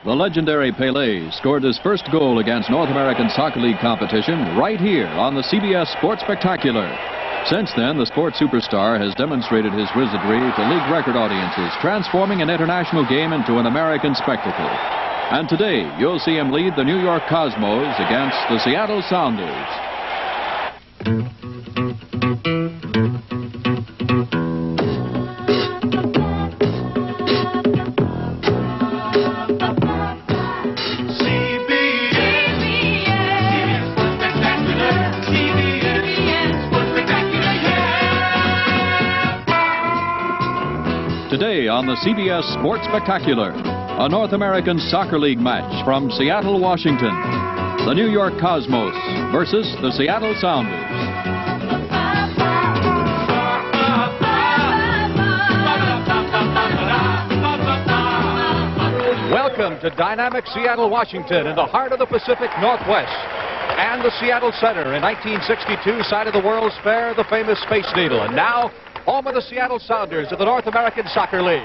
The legendary Pelé scored his first goal against North American Soccer League competition right here on the CBS Sports Spectacular. Since then, the sports superstar has demonstrated his wizardry to league record audiences, transforming an international game into an American spectacle. And today, you'll see him lead the New York Cosmos against the Seattle Sounders. Today on the CBS Sports Spectacular, a North American Soccer League match from Seattle, Washington. The New York Cosmos versus the Seattle Sounders. Welcome to dynamic Seattle, Washington, in the heart of the Pacific Northwest. And the Seattle Center in 1962 site of the World's Fair, the famous Space Needle. And now, home of the Seattle Sounders of the North American Soccer League.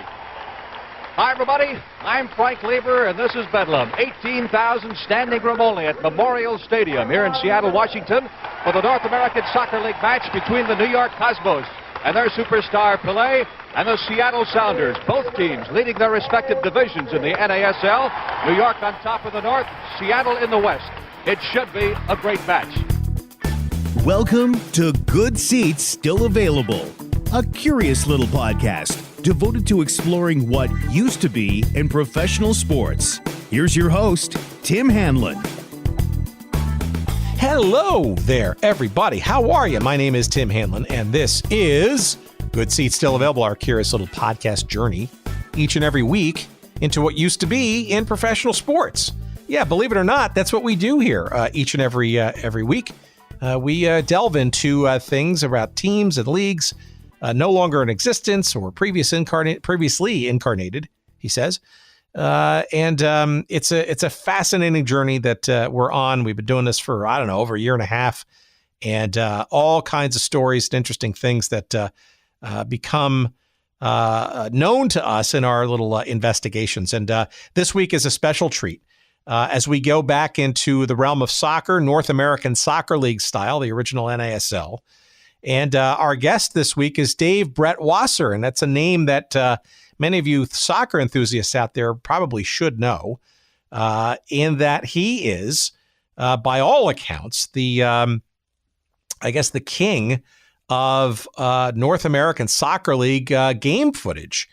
Hi, everybody. I'm Frank Lieber, and this is Bedlam. 18,000 standing room only at Memorial Stadium here in Seattle, Washington, for the North American Soccer League match between the New York Cosmos and their superstar Pelé and the Seattle Sounders. Both teams leading their respective divisions in the NASL. New York on top of the North, Seattle in the West. It should be a great match. Welcome to Good Seats Still Available, a curious little podcast devoted to exploring what used to be in professional sports. Here's your host, Tim Hanlon. Hello there, everybody. How are you? My name is Tim Hanlon, and this is Good Seats Still Available, our curious little podcast journey each and every week into what used to be in professional sports. Yeah, believe it or not, that's what we do here each and every week. We delve into things about teams and leagues no longer in existence or previously incarnated, he says. It's a fascinating journey that we're on. We've been doing this for, over a year and a half, and all kinds of stories and interesting things that become known to us in our little investigations. And this week is a special treat. As we go back into the realm of soccer, North American Soccer League style, the original NASL. And our guest this week is Dave Brett Wasser, and that's a name that many of you soccer enthusiasts out there probably should know, in that he is, by all accounts, the king of North American Soccer League game footage.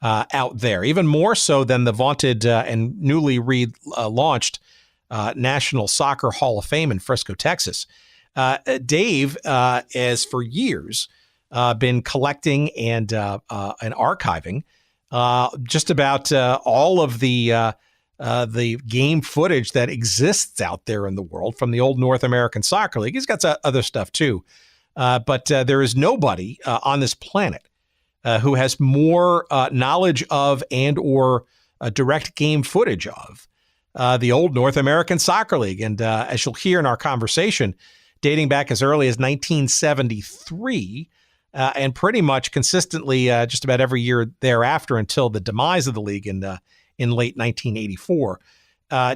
Out there, even more so than the vaunted and newly launched National Soccer Hall of Fame in Frisco, Texas. Dave has for years been collecting and archiving just about all of the game footage that exists out there in the world from the old North American Soccer League. He's got other stuff too, but there is nobody on this planet who has more knowledge of and or direct game footage of the old North American Soccer League. And as you'll hear in our conversation, dating back as early as 1973 and pretty much consistently just about every year thereafter until the demise of the league in late 1984,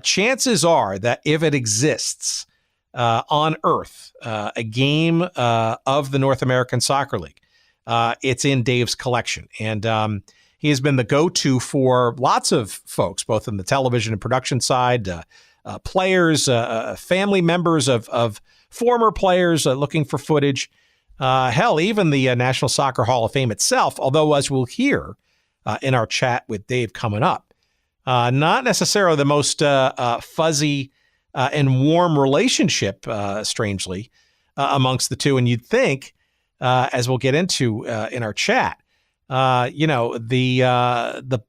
chances are that if it exists on Earth, a game of the North American Soccer League, it's in Dave's collection. And he has been the go-to for lots of folks, both in the television and production side, players, family members of former players looking for footage. Hell, even the National Soccer Hall of Fame itself, although as we'll hear in our chat with Dave coming up, not necessarily the most fuzzy and warm relationship, strangely, amongst the two. And you'd think, as we'll get into in our chat, the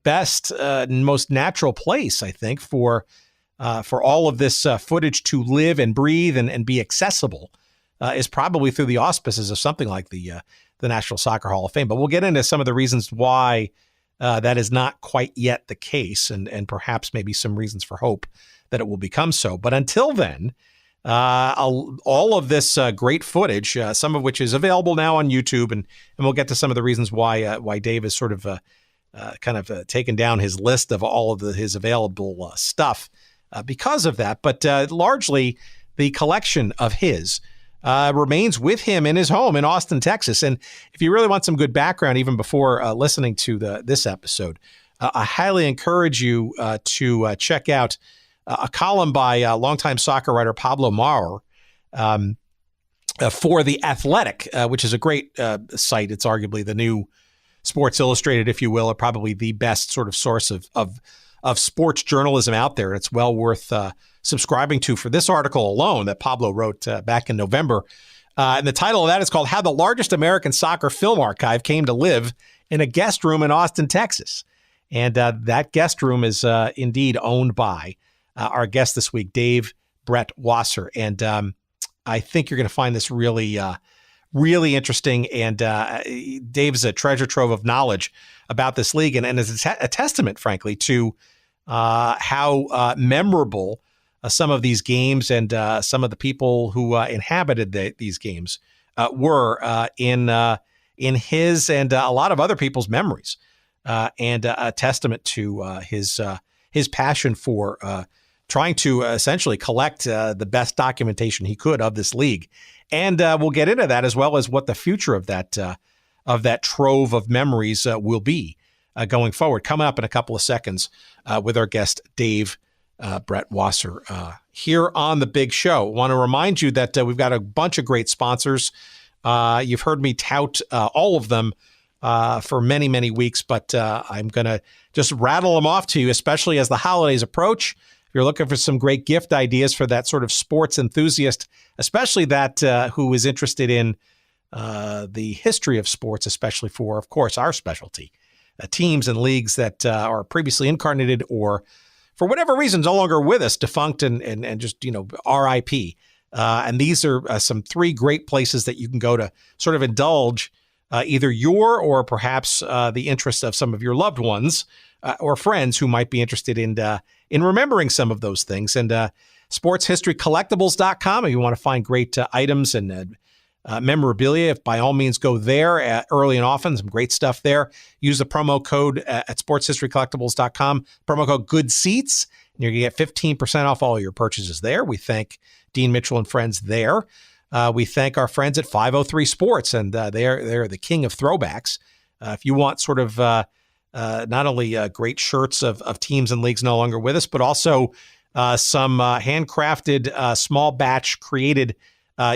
best and most natural place, I think, for all of this footage to live and breathe and be accessible is probably through the auspices of something like the National Soccer Hall of Fame. But we'll get into some of the reasons why that is not quite yet the case, and perhaps maybe some reasons for hope that it will become so. But until then, all of this great footage, some of which is available now on YouTube, and we'll get to some of the reasons why Dave has sort of kind of taken down his list of all of his available stuff because of that. But largely, the collection of his remains with him in his home in Austin, Texas. And if you really want some good background, even before listening to this episode, I highly encourage you to check out a column by longtime soccer writer Pablo Maurer for The Athletic, which is a great site. It's arguably the new Sports Illustrated, if you will, or probably the best sort of source of sports journalism out there. It's well worth subscribing to for this article alone that Pablo wrote back in November. And the title of that is called How the Largest American Soccer Film Archive Came to Live in a Guest Room in Austin, Texas. And that guest room is indeed owned by our guest this week, Dave Brett Wasser. And I think you're going to find this really, really interesting. And Dave's a treasure trove of knowledge about this league and is a testament, frankly, to how memorable some of these games and some of the people who inhabited these games were in his and a lot of other people's memories, and a testament to his passion for trying to essentially collect the best documentation he could of this league. And we'll get into that, as well as what the future of that trove of memories will be going forward. Coming up in a couple of seconds with our guest, Dave Brett Wasser, here on The Big Show. I want to remind you that we've got a bunch of great sponsors. You've heard me tout all of them for many, many weeks, but I'm going to just rattle them off to you, especially as the holidays approach. If you're looking for some great gift ideas for that sort of sports enthusiast, especially that who is interested in the history of sports, especially for, of course, our specialty, teams and leagues that are previously incarnated or for whatever reason no longer with us, defunct and just, RIP. And these are some three great places that you can go to sort of indulge either your or perhaps the interest of some of your loved ones or friends who might be interested in remembering some of those things. And sportshistorycollectibles.com, if you want to find great items and memorabilia, if by all means go there early and often, some great stuff there. Use the promo code at sportshistorycollectibles.com, promo code Good Seats, and you're going to get 15% off all your purchases there. We thank Dean Mitchell and friends there. We thank our friends at 503 Sports, and they're the king of throwbacks. If you want sort of not only great shirts of teams and leagues no longer with us, but also some handcrafted, small batch created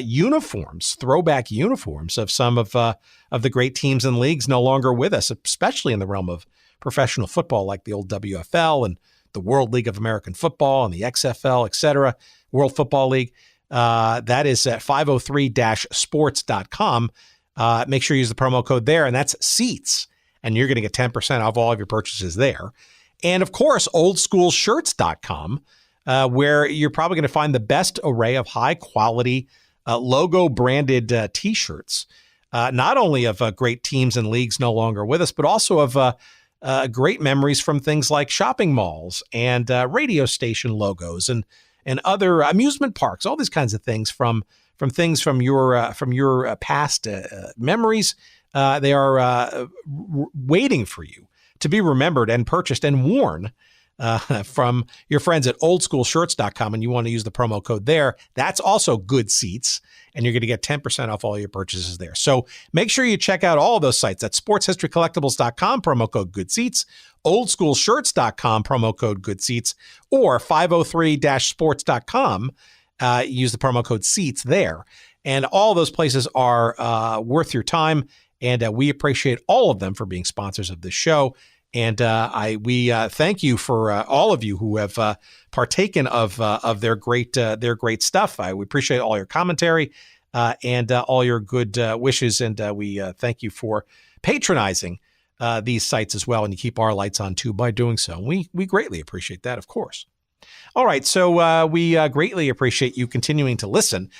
uniforms, throwback uniforms of some of the great teams and leagues no longer with us, especially in the realm of professional football, like the old WFL and the World League of American Football and the XFL, et cetera, World Football League. That is at 503-sports.com. Make sure you use the promo code there, and that's SEATS, and you're going to get 10% off all of your purchases there. And, of course, oldschoolshirts.com, where you're probably going to find the best array of high-quality logo-branded T-shirts, not only of great teams and leagues no longer with us, but also of great memories from things like shopping malls and radio station logos and other amusement parks, all these kinds of things from your past memories. They are waiting for you to be remembered and purchased and worn from your friends at oldschoolshirts.com, and you want to use the promo code there. That's also Good Seats, and you're going to get 10% off all your purchases there. So make sure you check out all of those sites. That's sportshistorycollectibles.com, promo code Good Seats, oldschoolshirts.com, promo code Good Seats, or 503-sports.com. Use the promo code SEATS there. And all those places are worth your time, and we appreciate all of them for being sponsors of this show. And we thank you for all of you who have partaken of their great stuff. We appreciate all your commentary and all your good wishes, and we thank you for patronizing these sites as well. And you keep our lights on too by doing so. We greatly appreciate that, of course. All right, so we greatly appreciate you continuing to listen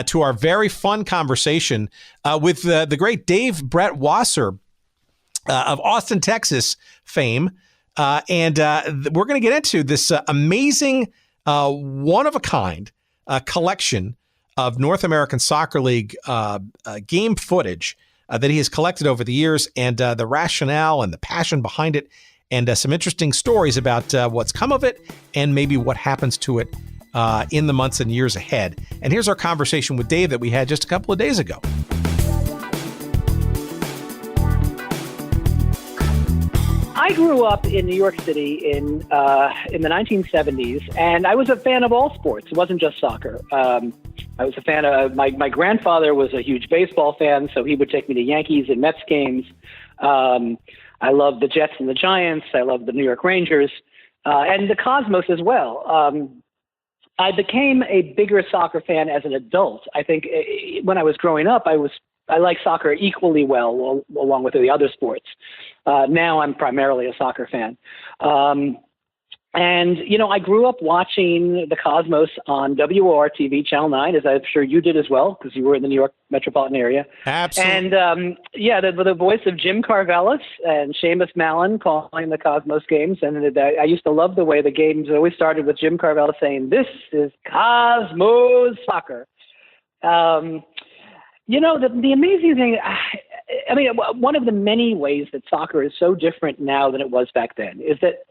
to our very fun conversation with the great Dave Brett Wasser of Austin, Texas fame. And we're going to get into this amazing, one-of-a-kind collection of North American Soccer League game footage that he has collected over the years, and the rationale and the passion behind it, and some interesting stories about what's come of it and maybe what happens to it in the months and years ahead. And here's our conversation with Dave that we had just a couple of days ago. I grew up in New York City in the 1970s, and I was a fan of all sports. It wasn't just soccer. I was a fan of my grandfather was a huge baseball fan, so he would take me to Yankees and Mets games. I loved the Jets and the Giants. I loved the New York Rangers and the Cosmos as well. I became a bigger soccer fan as an adult. I think when I was growing up, I like soccer equally well along with the other sports. Now I'm primarily a soccer fan. And, I grew up watching the Cosmos on WOR-TV, Channel 9, as I'm sure you did as well, because you were in the New York metropolitan area. Absolutely. And, the voice of Jim Carvelis and Seamus Mallon calling the Cosmos games. And I used to love the way the games always started with Jim Carvelis saying, "This is Cosmos soccer." The amazing thing, one of the many ways that soccer is so different now than it was back then is that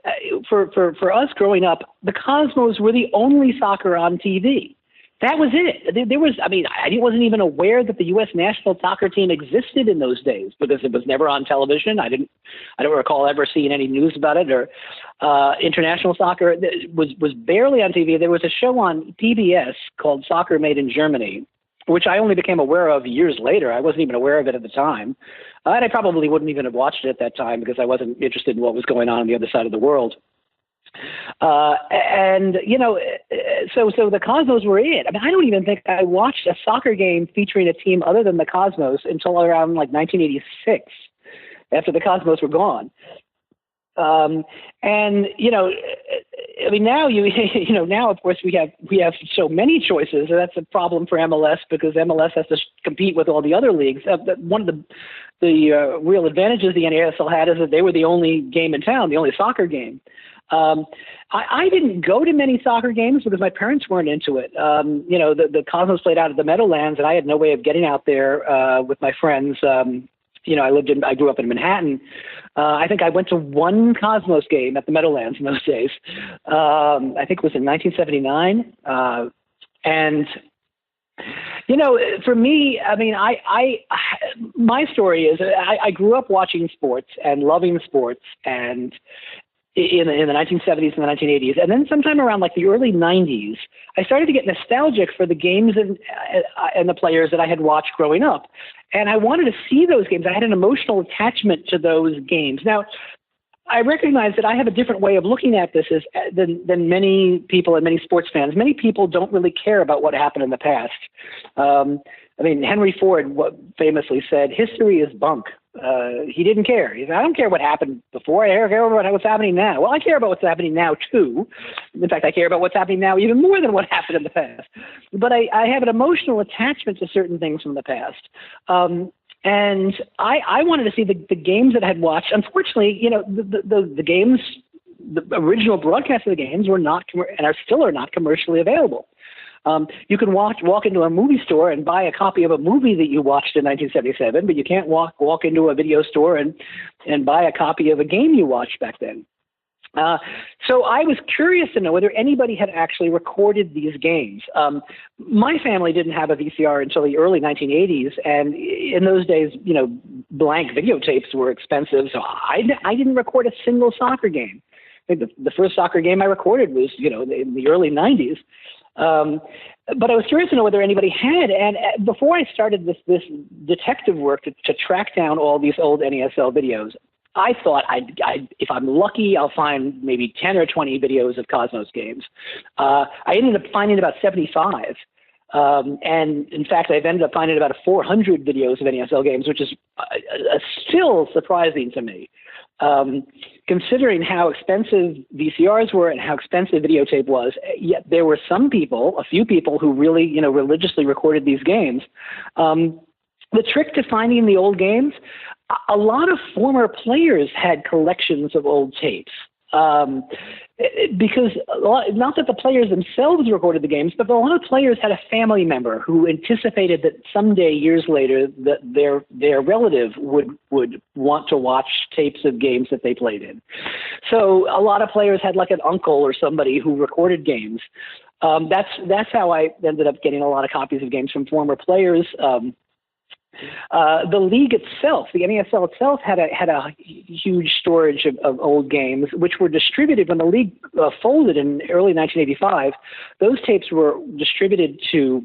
for us growing up, the Cosmos were the only soccer on TV. That was it. There was, I wasn't even aware that the U.S. national soccer team existed in those days because it was never on television. I don't recall ever seeing any news about it, or international soccer was barely on TV. There was a show on PBS called Soccer Made in Germany, which I only became aware of years later. I wasn't even aware of it at the time. And I probably wouldn't even have watched it at that time because I wasn't interested in what was going on the other side of the world. So the Cosmos were it. I don't even think I watched a soccer game featuring a team other than the Cosmos until around 1986, after the Cosmos were gone. Now of course we have so many choices, and that's a problem for MLS because MLS has to compete with all the other leagues. One of the real advantages the NASL had is that they were the only game in town, the only soccer game. I didn't go to many soccer games because my parents weren't into it. The Cosmos played out at the Meadowlands, and I had no way of getting out there with my friends. I grew up in Manhattan. I think I went to one Cosmos game at the Meadowlands in those days. I think it was in 1979. For me, my story is I grew up watching sports and loving sports, and in the 1970s and the 1980s. And then sometime around the early 90s, I started to get nostalgic for the games and the players that I had watched growing up. And I wanted to see those games. I had an emotional attachment to those games. Now, I recognize that I have a different way of looking at this than many people and many sports fans. Many people don't really care about what happened in the past. Henry Ford famously said, "History is bunk." He didn't care. He said, "I don't care what happened before. I care about what's happening now." Well, I care about what's happening now, too. In fact, I care about what's happening now even more than what happened in the past. But I have an emotional attachment to certain things from the past. And I wanted to see the games that I had watched. Unfortunately, the games, the original broadcast of the games were not, and are not commercially available. You can walk into a movie store and buy a copy of a movie that you watched in 1977, but you can't walk into a video store and buy a copy of a game you watched back then. So I was curious to know whether anybody had actually recorded these games. My family didn't have a VCR until the early 1980s, and in those days, blank videotapes were expensive, so I didn't record a single soccer game. I think the first soccer game I recorded was, in the early 90s. But I was curious to know whether anybody had, and before I started this detective work to track down all these old NASL videos, I thought if I'm lucky, I'll find maybe 10 or 20 videos of Cosmos games. I ended up finding about 75. And in fact, I've ended up finding about 400 videos of NASL games, which is still surprising to me. Considering how expensive VCRs were and how expensive videotape was, yet there were a few people who really, religiously recorded these games. The trick to finding the old games, a lot of former players had collections of old tapes. because not that the players themselves recorded the games, but a lot of players had a family member who anticipated that someday, years later, that their relative would want to watch tapes of games that they played in. So a lot of players had like an uncle or somebody who recorded games. That's how I ended up getting a lot of copies of games from former players. The league itself, the NASL itself, had a huge storage of old games, which were distributed when the league folded in early 1985. Those tapes were distributed to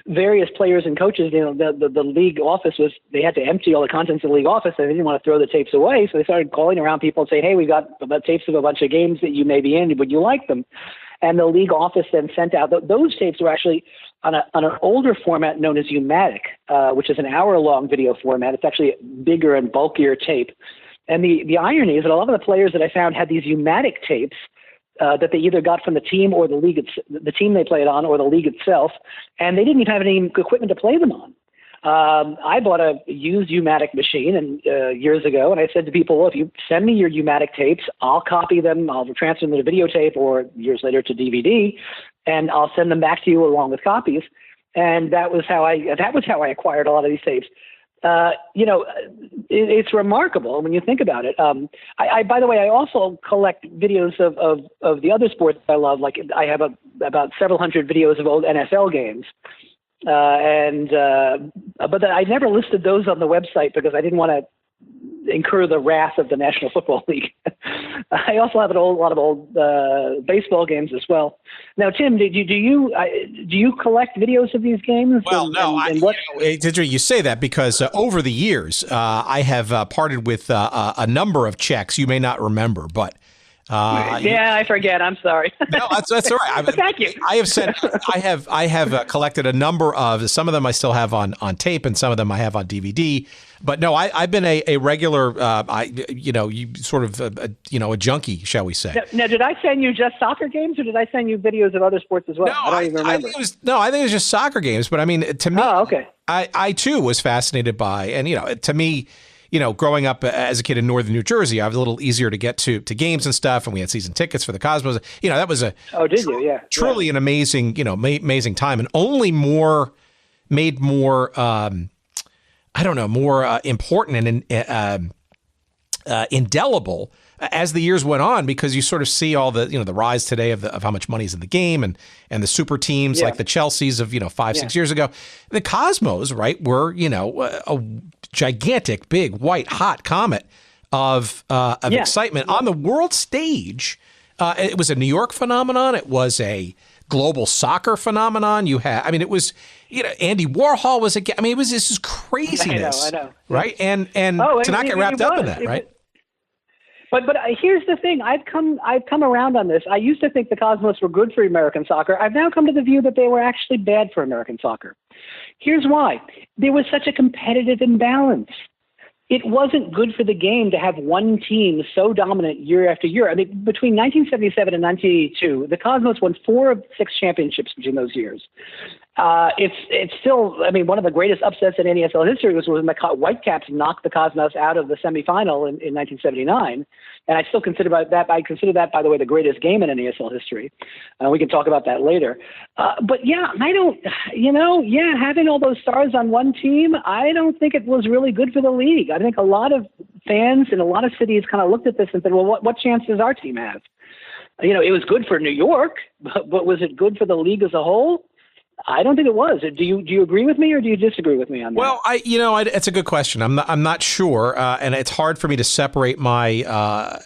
various players and coaches. You know, the league office they had to empty all the contents of the league office, and they didn't want to throw the tapes away, so they started calling around people and saying, "Hey, we've got tapes of a bunch of games that you may be in. Would you like them?" And the league office then sent out those tapes were actually on an older format known as U-matic, which is an hour-long video format. It's actually a bigger and bulkier tape. And the irony is that a lot of the players that I found had these U-matic tapes that they either got from the team or the league, the team they played on, or the league itself, and they didn't even have any equipment to play them on. I bought a used U-matic machine years ago, and I said to people, well, if you send me your U-matic tapes, I'll copy them, I'll transfer them to videotape or years later to DVD, and I'll send them back to you along with copies. And that was how I acquired a lot of these tapes. It's remarkable when you think about it. By the way, I also collect videos of the other sports I love. Like I have about several hundred videos of old NFL games. But I never listed those on the website because I didn't want to incur the wrath of the National Football League. I also have a lot of old baseball games as well. Now, Tim, do you collect videos of these games? Well, you say that because over the years, I have parted with a number of checks you may not remember, but. I forget. I'm sorry. No, that's all right. Thank you. I have collected a number of. Some of them I still have on tape, and some of them I have on DVD. But no, I've been a regular. A junkie, shall we say? Now, did I send you just soccer games, or did I send you videos of other sports as well? No, I don't even remember. I think it was just soccer games. But I mean, to me, okay. I too was fascinated by, and to me. Growing up as a kid in northern New Jersey, I was a little easier to get to games and stuff, and we had season tickets for the Cosmos. That was truly an amazing, amazing time, and only made more important and indelible as the years went on, because you sort of see all the the rise today of how much money is in the game and the super teams like the Chelseas of 5-6 years ago. The Cosmos, right, were a gigantic, big, white, hot comet of excitement on the world stage. It was a New York phenomenon. It was a global soccer phenomenon. It was, Andy Warhol was again. It was this craziness. I know. Right, and to not get wrapped up in that, right? But here's the thing. I've come around on this. I used to think the Cosmos were good for American soccer. I've now come to the view that they were actually bad for American soccer. Here's why. There was such a competitive imbalance. It wasn't good for the game to have one team so dominant year after year. Between 1977 and 1982, the Cosmos won 4 of 6 championships between those years. It's still, one of the greatest upsets in NASL history was when the Whitecaps knocked the Cosmos out of the semifinal in 1979. And I still consider that, by the way, the greatest game in NASL history. We can talk about that later. But having all those stars on one team, I don't think it was really good for the league. I think a lot of fans in a lot of cities kind of looked at this and said, well, what chance does our team have? It was good for New York, but was it good for the league as a whole? I don't think it was. Do you agree with me, or do you disagree with me on that? Well, it's a good question. I'm not sure, and it's hard for me to separate my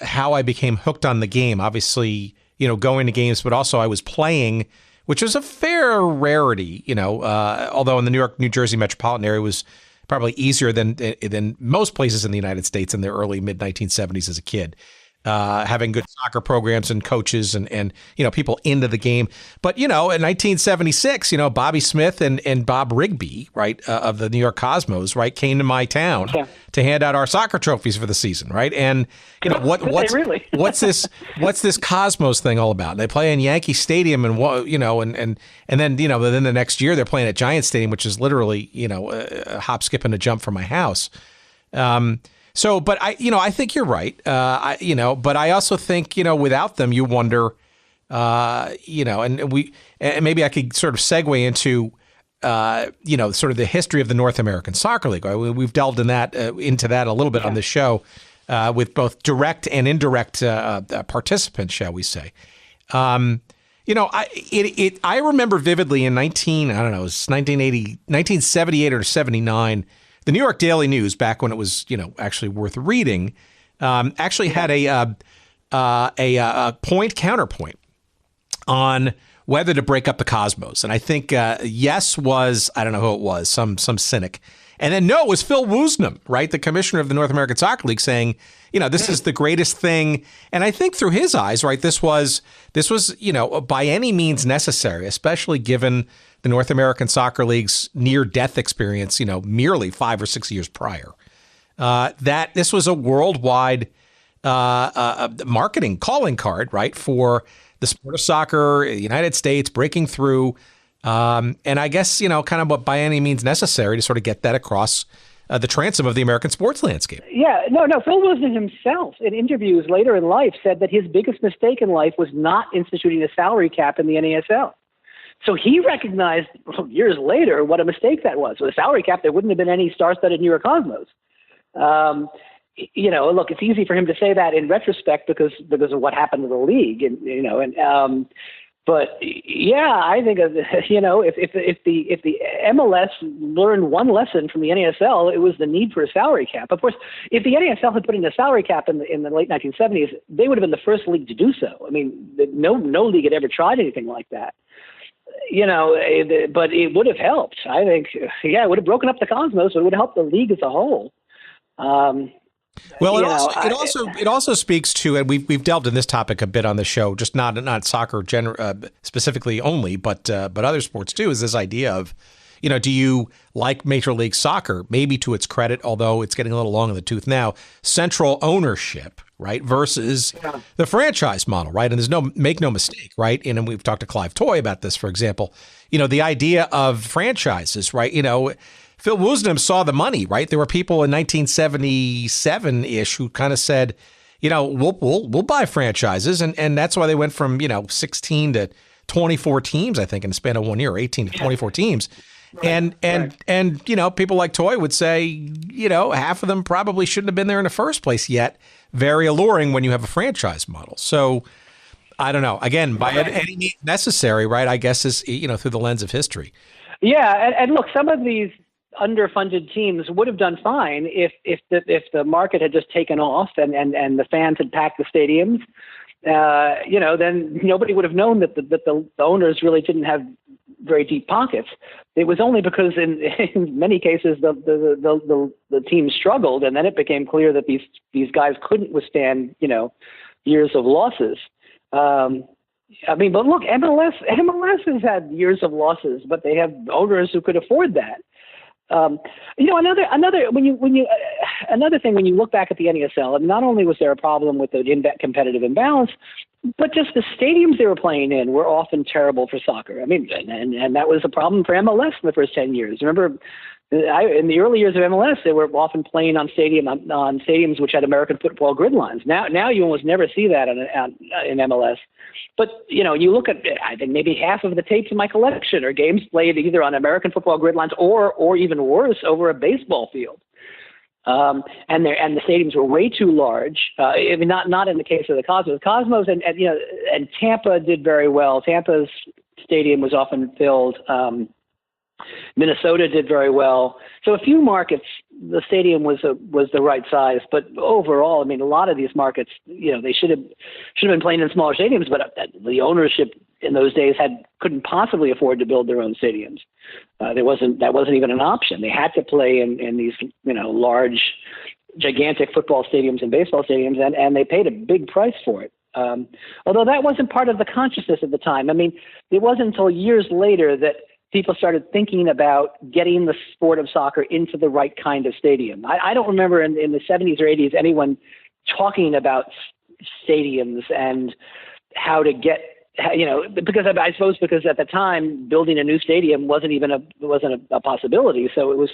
how I became hooked on the game. Obviously, going to games, but also I was playing, which was a fair rarity. Although in the New York, New Jersey metropolitan area was probably easier than most places in the United States in the early mid 1970s as a kid. Having good soccer programs and coaches and people into the game. But, in 1976, Bobby Smith and Bob Rigby, right, of the New York Cosmos, right, came to my town to hand out our soccer trophies for the season, right? And, what's this Cosmos thing all about? They play in Yankee Stadium and then, then the next year they're playing at Giant Stadium, which is literally, a hop, skip, and a jump from my house. So, but I think you're right. But I also think, without them, you wonder, and maybe I could sort of segue into, sort of the history of the North American Soccer League. We've delved into that a little bit on the show, with both direct and indirect participants, shall we say. I remember vividly in 1978 or 79, the New York Daily News, back when it was, actually worth reading, actually had a counterpoint on whether to break up the Cosmos. And I think yes was, I don't know who it was, some cynic. And then no, it was Phil Woosnam, right, the commissioner of the North American Soccer League, saying, this is the greatest thing. And I think through his eyes, right, this was by any means necessary, especially given the North American Soccer League's near-death experience, merely 5 or 6 years prior. That this was a worldwide marketing calling card, right, for the sport of soccer, the United States breaking through. And I guess, kind of what by any means necessary to sort of get that across the transom of the American sports landscape. Yeah, no. Phil Wilson himself, in interviews later in life, said that his biggest mistake in life was not instituting a salary cap in the NASL. So he recognized years later what a mistake that was. With a salary cap, there wouldn't have been any star-studded New York Cosmos. Look, it's easy for him to say that in retrospect because of what happened to the league, but yeah, I think if the MLS learned one lesson from the NASL, it was the need for a salary cap. Of course, if the NASL had put in a salary cap in the late 1970s, they would have been the first league to do so. I mean, no league had ever tried anything like that. But it would have helped. I think, it would have broken up the Cosmos, but it would have helped the league as a whole. Well, it also speaks to, and we've delved in this topic a bit on the show, just not soccer specifically only, but other sports too, is this idea of, do you like Major League Soccer, maybe to its credit, although it's getting a little long in the tooth now, central ownership, right, versus the franchise model, right? And there's make no mistake, right? And we've talked to Clive Toy about this, for example, the idea of franchises, right? Phil Woosnam saw the money, right? There were people in 1977-ish who kind of said, we'll buy franchises. And that's why they went from, 16 to 24 teams, I think, in the span of 1 year, 18 to 24 teams. Right, and people like Toy would say, half of them probably shouldn't have been there in the first place yet. Very alluring when you have a franchise model. So I don't know. Again, by any means necessary, right? I guess is, through the lens of history. Yeah. And look, some of these underfunded teams would have done fine if the market had just taken off and the fans had packed the stadiums. Then nobody would have known that the owners really didn't have very deep pockets. It was only because in many cases the team struggled, and then it became clear that these guys couldn't withstand years of losses. But look, MLS has had years of losses, but they have owners who could afford that. Another thing when you look back at the NASL, not only was there a problem with the competitive imbalance, but just the stadiums they were playing in were often terrible for soccer. And that was a problem for MLS in the first 10 years. Remember, in the early years of MLS, they were often playing on stadiums which had American football grid lines. Now you almost never see that in MLS. But, you look at, I think maybe half of the tapes in my collection are games played either on American football grid lines or even worse, over a baseball field. And the stadiums were way too large. Not in the case of the Cosmos. Cosmos and Tampa did very well. Tampa's stadium was often filled. Minnesota did very well. So a few markets, the stadium was the right size, but overall, a lot of these markets, they should have been playing in smaller stadiums, but the ownership in those days couldn't possibly afford to build their own stadiums. That wasn't even an option. They had to play in these large, gigantic football stadiums and baseball stadiums, and they paid a big price for it. Although that wasn't part of the consciousness at the time. It wasn't until years later that people started thinking about getting the sport of soccer into the right kind of stadium. I don't remember in the 70s or 80s anyone talking about stadiums and how to get, because I suppose because at the time building a new stadium wasn't a possibility. So it was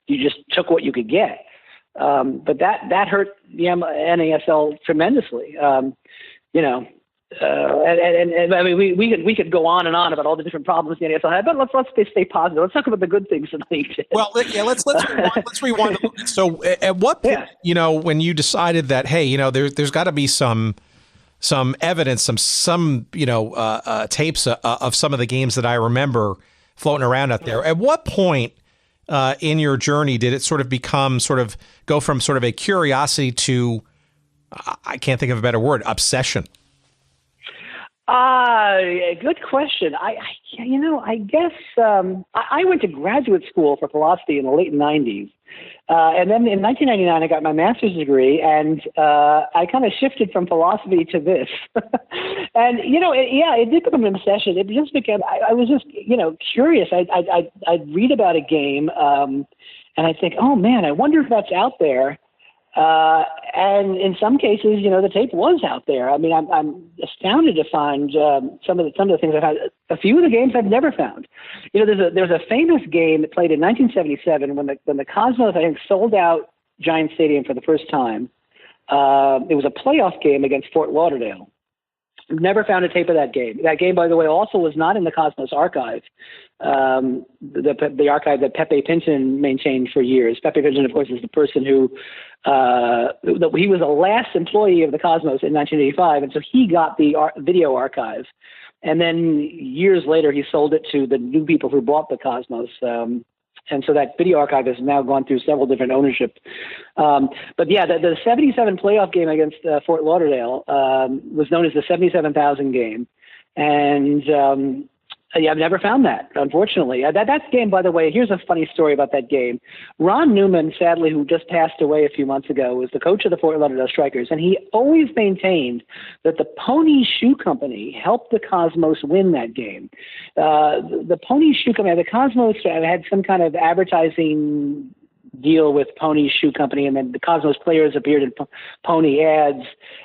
you just took what you could get. But that hurt the NASL tremendously. You know, and I mean, we could go on and on about all the different problems the NASL had, but let's stay positive. Let's talk about the good things in the league. Well, yeah, let's rewind. Let's rewind. So, at what point, you know, when you decided that, hey, you know, there's got to be some evidence, some you know, tapes of some of the games that I remember floating around out there. At what point in your journey did it sort of go from sort of a curiosity to, I can't think of a better word, obsession? Good question. I guess I went to graduate school for philosophy in the late 90s. And then in 1999, I got my master's degree, and I kind of shifted from philosophy to this. And, you know, it did become an obsession. It just became, I was just, you know, curious. I'd read about a game, and I'd think, oh, man, I wonder if that's out there. And in some cases, you know, the tape was out there. I mean, I'm astounded to find some of the things I've had. A few of the games I've never found. You know, there's a famous game that played in 1977 when the Cosmos, I think, sold out Giant Stadium for the first time. It was a playoff game against Fort Lauderdale. Never found a tape of that game. That game, by the way, also was not in the Cosmos archive, the archive that Pepe Pinton maintained for years. Pepe Pinton, of course, is the person who he was the last employee of the Cosmos in 1985, and so he got the video archive. And then years later, he sold it to the new people who bought the Cosmos. And so that video archive has now gone through several different ownership. But yeah, the 77 playoff game against Fort Lauderdale was known as the 77,000 game. And yeah, I've never found that, unfortunately. That game, by the way, here's a funny story about that game. Ron Newman, sadly, who just passed away a few months ago, was the coach of the Fort Lauderdale Strikers, and he always maintained that the Pony Shoe Company helped the Cosmos win that game. The Pony Shoe Company, the Cosmos had some kind of advertising deal with Pony Shoe Company, and then the Cosmos players appeared in Pony ads.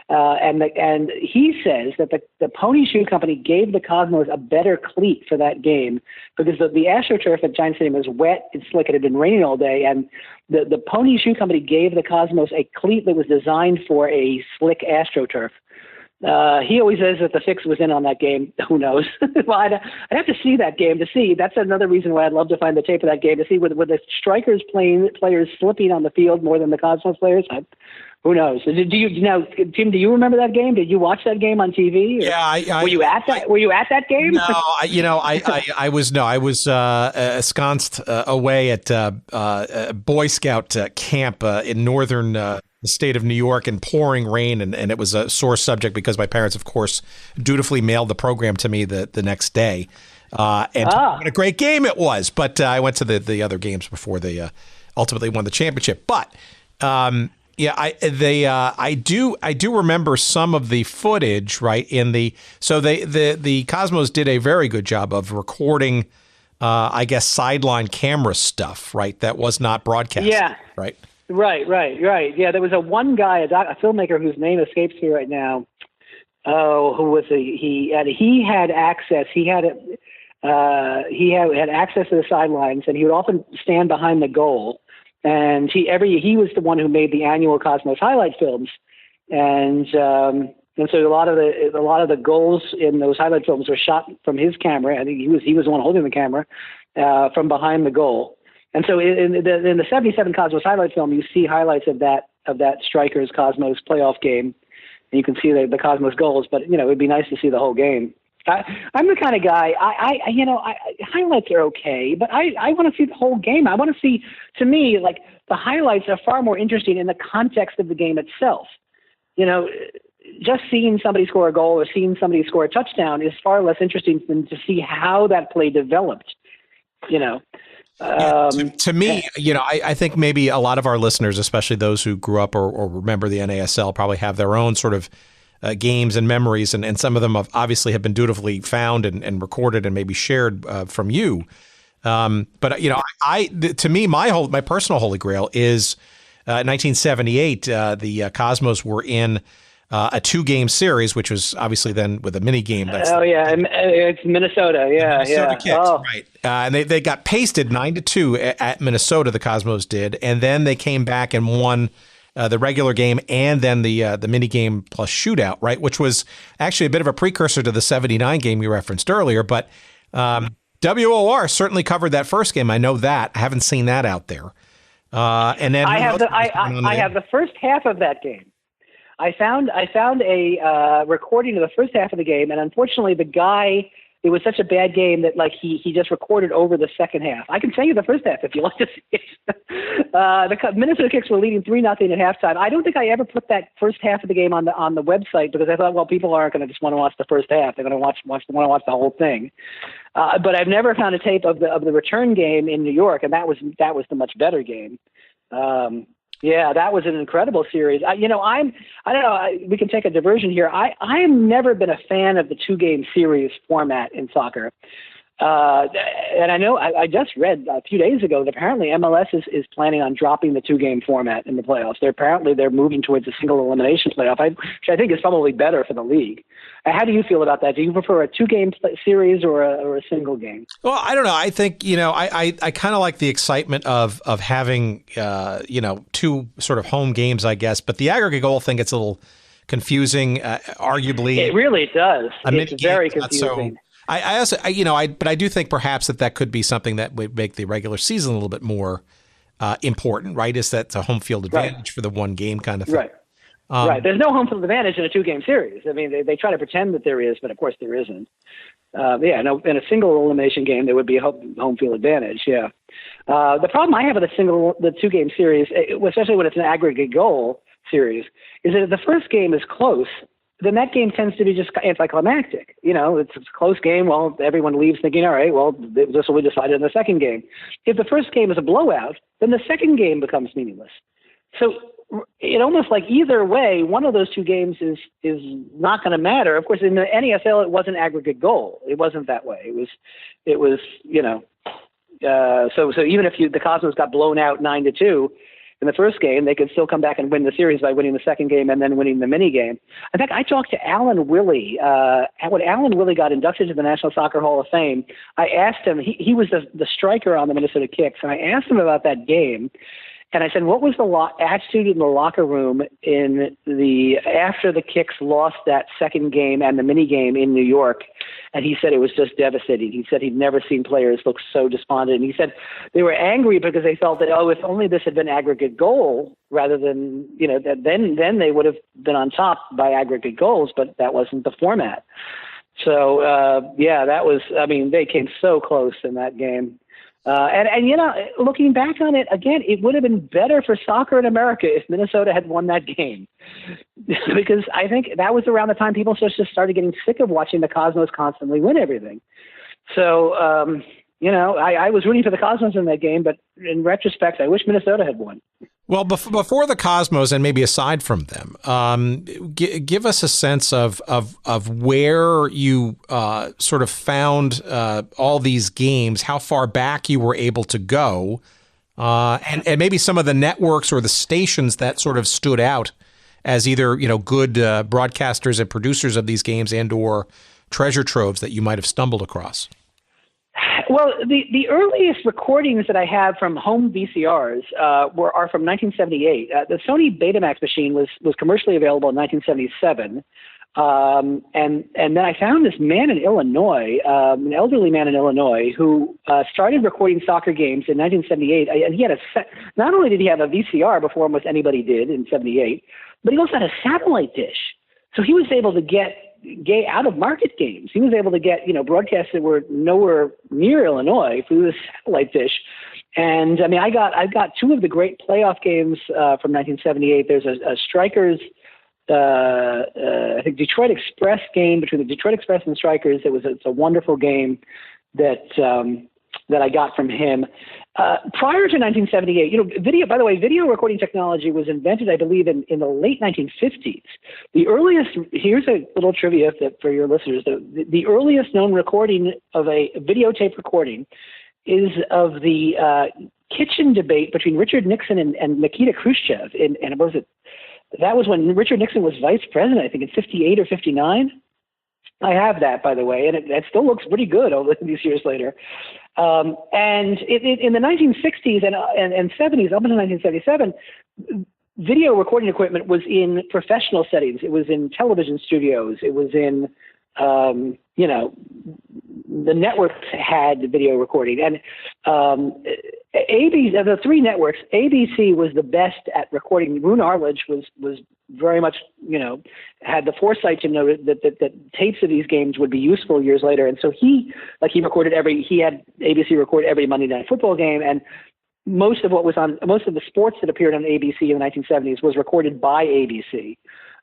And he says that the Pony Shoe Company gave the Cosmos a better cleat for that game because the AstroTurf at Giant Stadium was wet and slick. It had been raining all day, and the Pony Shoe Company gave the Cosmos a cleat that was designed for a slick AstroTurf. He always says that the fix was in on that game. Who knows? Well, I'd have to see that game to see. That's another reason why I'd love to find the tape of that game to see were the Strikers players slipping on the field more than the Cosmos players. Who knows? Tim? Do you remember that game? Did you watch that game on TV? Yeah, were you at that game? No, I was ensconced away at Boy Scout camp in northern. The state of New York in pouring rain, and it was a sore subject because my parents, of course, dutifully mailed the program to me the next day. What a great game it was! But I went to the other games before they ultimately won the championship. But yeah, I do remember some of the footage, right? The Cosmos did a very good job of recording, I guess, sideline camera stuff, right? That was not broadcast. Yeah. Right. Right. Yeah, there was one guy, a filmmaker whose name escapes me right now. Oh, who was he had access. He had access to the sidelines, and he would often stand behind the goal. And he was the one who made the annual Cosmos highlight films, and so a lot of the goals in those highlight films were shot from his camera. I think he was the one holding the camera from behind the goal. And so in the 77 Cosmos highlight film, you see highlights of that Strikers Cosmos playoff game, and you can see the Cosmos goals. But you know, it'd be nice to see the whole game. I'm the kind of guy. Highlights are okay, but I want to see the whole game. I want to see. To me, like the highlights are far more interesting in the context of the game itself. You know, just seeing somebody score a goal or seeing somebody score a touchdown is far less interesting than to see how that play developed. You know. To me, you know, I think maybe a lot of our listeners, especially those who grew up or remember the NASL, probably have their own sort of games and memories, and some of them obviously have been dutifully found and recorded and maybe shared from you. But you know, to me, my personal holy grail is 1978. The Cosmos were in a 2-game series, which was obviously then with a mini game. It's Minnesota. Yeah, Minnesota Kicks, oh. right. And they got pasted 9-2 at Minnesota, the Cosmos did, and then they came back and won the regular game and then the mini game plus shootout, right, which was actually a bit of a precursor to the 79 game you referenced earlier. But WOR certainly covered that first game. I know that. I haven't seen that out there. And then I have the first half of that game. I found a recording of the first half of the game, and unfortunately, the guy. It was such a bad game that he just recorded over the second half. I can tell you the first half if you like to see it. The Minnesota Kicks were leading 3-0 at halftime. I don't think I ever put that first half of the game on the website because I thought, well, people aren't going to just want to watch the first half. They're going to want to watch the whole thing. But I've never found a tape of the return game in New York, and that was the much better game. Yeah, that was an incredible series. I don't know. We can take a diversion here. I have never been a fan of the 2-game series format in soccer. And I know I just read a few days ago that apparently MLS is planning on dropping the 2-game format in the playoffs. They're moving towards a single elimination playoff, which I think is probably better for the league. How do you feel about that? Do you prefer a 2-game series or a single game? Well, I don't know. I think, I kind of like the excitement of having, 2 sort of home games, I guess. But the aggregate goal thing gets a little confusing, arguably. It really does. It's very confusing. I also, but I do think perhaps that could be something that would make the regular season a little bit more important, right? Is that a home field advantage for the 1 game kind of thing? Right. Right. There's no home field advantage in a 2-game series. I mean, they try to pretend that there is, but of course there isn't. In a single elimination game, there would be a home field advantage. Yeah. The problem I have with the 2-game series, especially when it's an aggregate goal series, is that if the first game is close, then that game tends to be just anticlimactic. It's a close game. Well, everyone leaves thinking, all right, well, this will be decided in the second game. If the first game is a blowout, then the second game becomes meaningless. So it almost like either way, one of those 2 games is not going to matter. Of course, in the NASL, it was an aggregate goal. It wasn't that way. It was so even if the Cosmos got blown out 9-2 in the first game, they could still come back and win the series by winning the second game and then winning the mini game. In fact, I talked to Alan Willey. When Alan Willey got inducted to the National Soccer Hall of Fame, I asked him, he was the striker on the Minnesota Kicks, and I asked him about that game. And I said, what was the attitude in the locker room after the Kicks lost that second game and the mini game in New York? And he said it was just devastating. He said he'd never seen players look so despondent. And he said they were angry because they felt that, if only this had been aggregate goal rather than, then they would have been on top by aggregate goals, but that wasn't the format. So, that was, they came so close in that game. Looking back on it, again, it would have been better for soccer in America if Minnesota had won that game. Because I think that was around the time people just started getting sick of watching the Cosmos constantly win everything. So, I was rooting for the Cosmos in that game, but in retrospect, I wish Minnesota had won. Well, before the Cosmos, and maybe aside from them, give us a sense of where you sort of found all these games, how far back you were able to go, and maybe some of the networks or the stations that sort of stood out as either good broadcasters and producers of these games and/or treasure troves that you might have stumbled across. Well, the earliest recordings that I have from home VCRs are from 1978. The Sony Betamax machine was commercially available in 1977. And then I found this man in Illinois, an elderly man in Illinois, who started recording soccer games in 1978. And he had not only did he have a VCR before almost anybody did in 78, but he also had a satellite dish. So he was able to get out of market games. He was able to get, broadcasts that were nowhere near Illinois through the satellite dish. And I've got 2 of the great playoff games from 1978. There's a Strikers, I think Detroit Express game between the Detroit Express and the Strikers. It's a wonderful game that I got from him. Prior to 1978, video recording technology was invented, I believe, in the late 1950s. The earliest, here's a little trivia for your listeners, the earliest known recording of a videotape recording is of the kitchen debate between Richard Nixon and Nikita Khrushchev in That was when Richard Nixon was vice president, I think in 58 or 59. I have that, by the way, and it still looks pretty good over these years later. And in the 1960s and 70s, up until 1977, video recording equipment was in professional settings. It was in television studios. It was in, the networks had video recording. And the three networks, ABC was the best at recording. Roone Arledge was very much, had the foresight to know that tapes of these games would be useful years later. And so he had ABC record every Monday Night Football game, and most of the sports that appeared on ABC in the 1970s was recorded by ABC.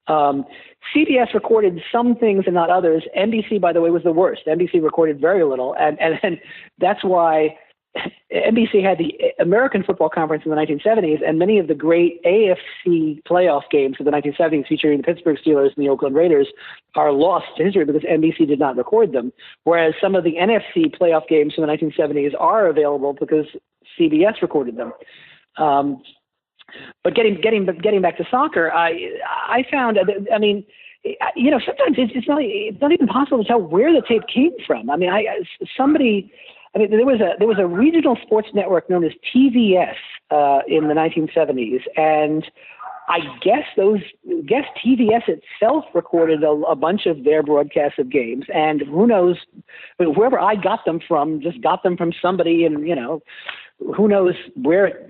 CBS recorded some things and not others. NBC, by the way, was the worst. NBC recorded very little, and that's why NBC had the American Football Conference in the 1970s, and many of the great AFC playoff games of the 1970s featuring the Pittsburgh Steelers and the Oakland Raiders are lost to history because NBC did not record them, whereas some of the NFC playoff games from the 1970s are available because CBS recorded them. But getting back to soccer, I found, sometimes it's not even possible to tell where the tape came from. There was a regional sports network known as TVS in the 1970s, and I guess TVS itself recorded a bunch of their broadcasts of games, and who knows, wherever I got them from, just got them from somebody, and who knows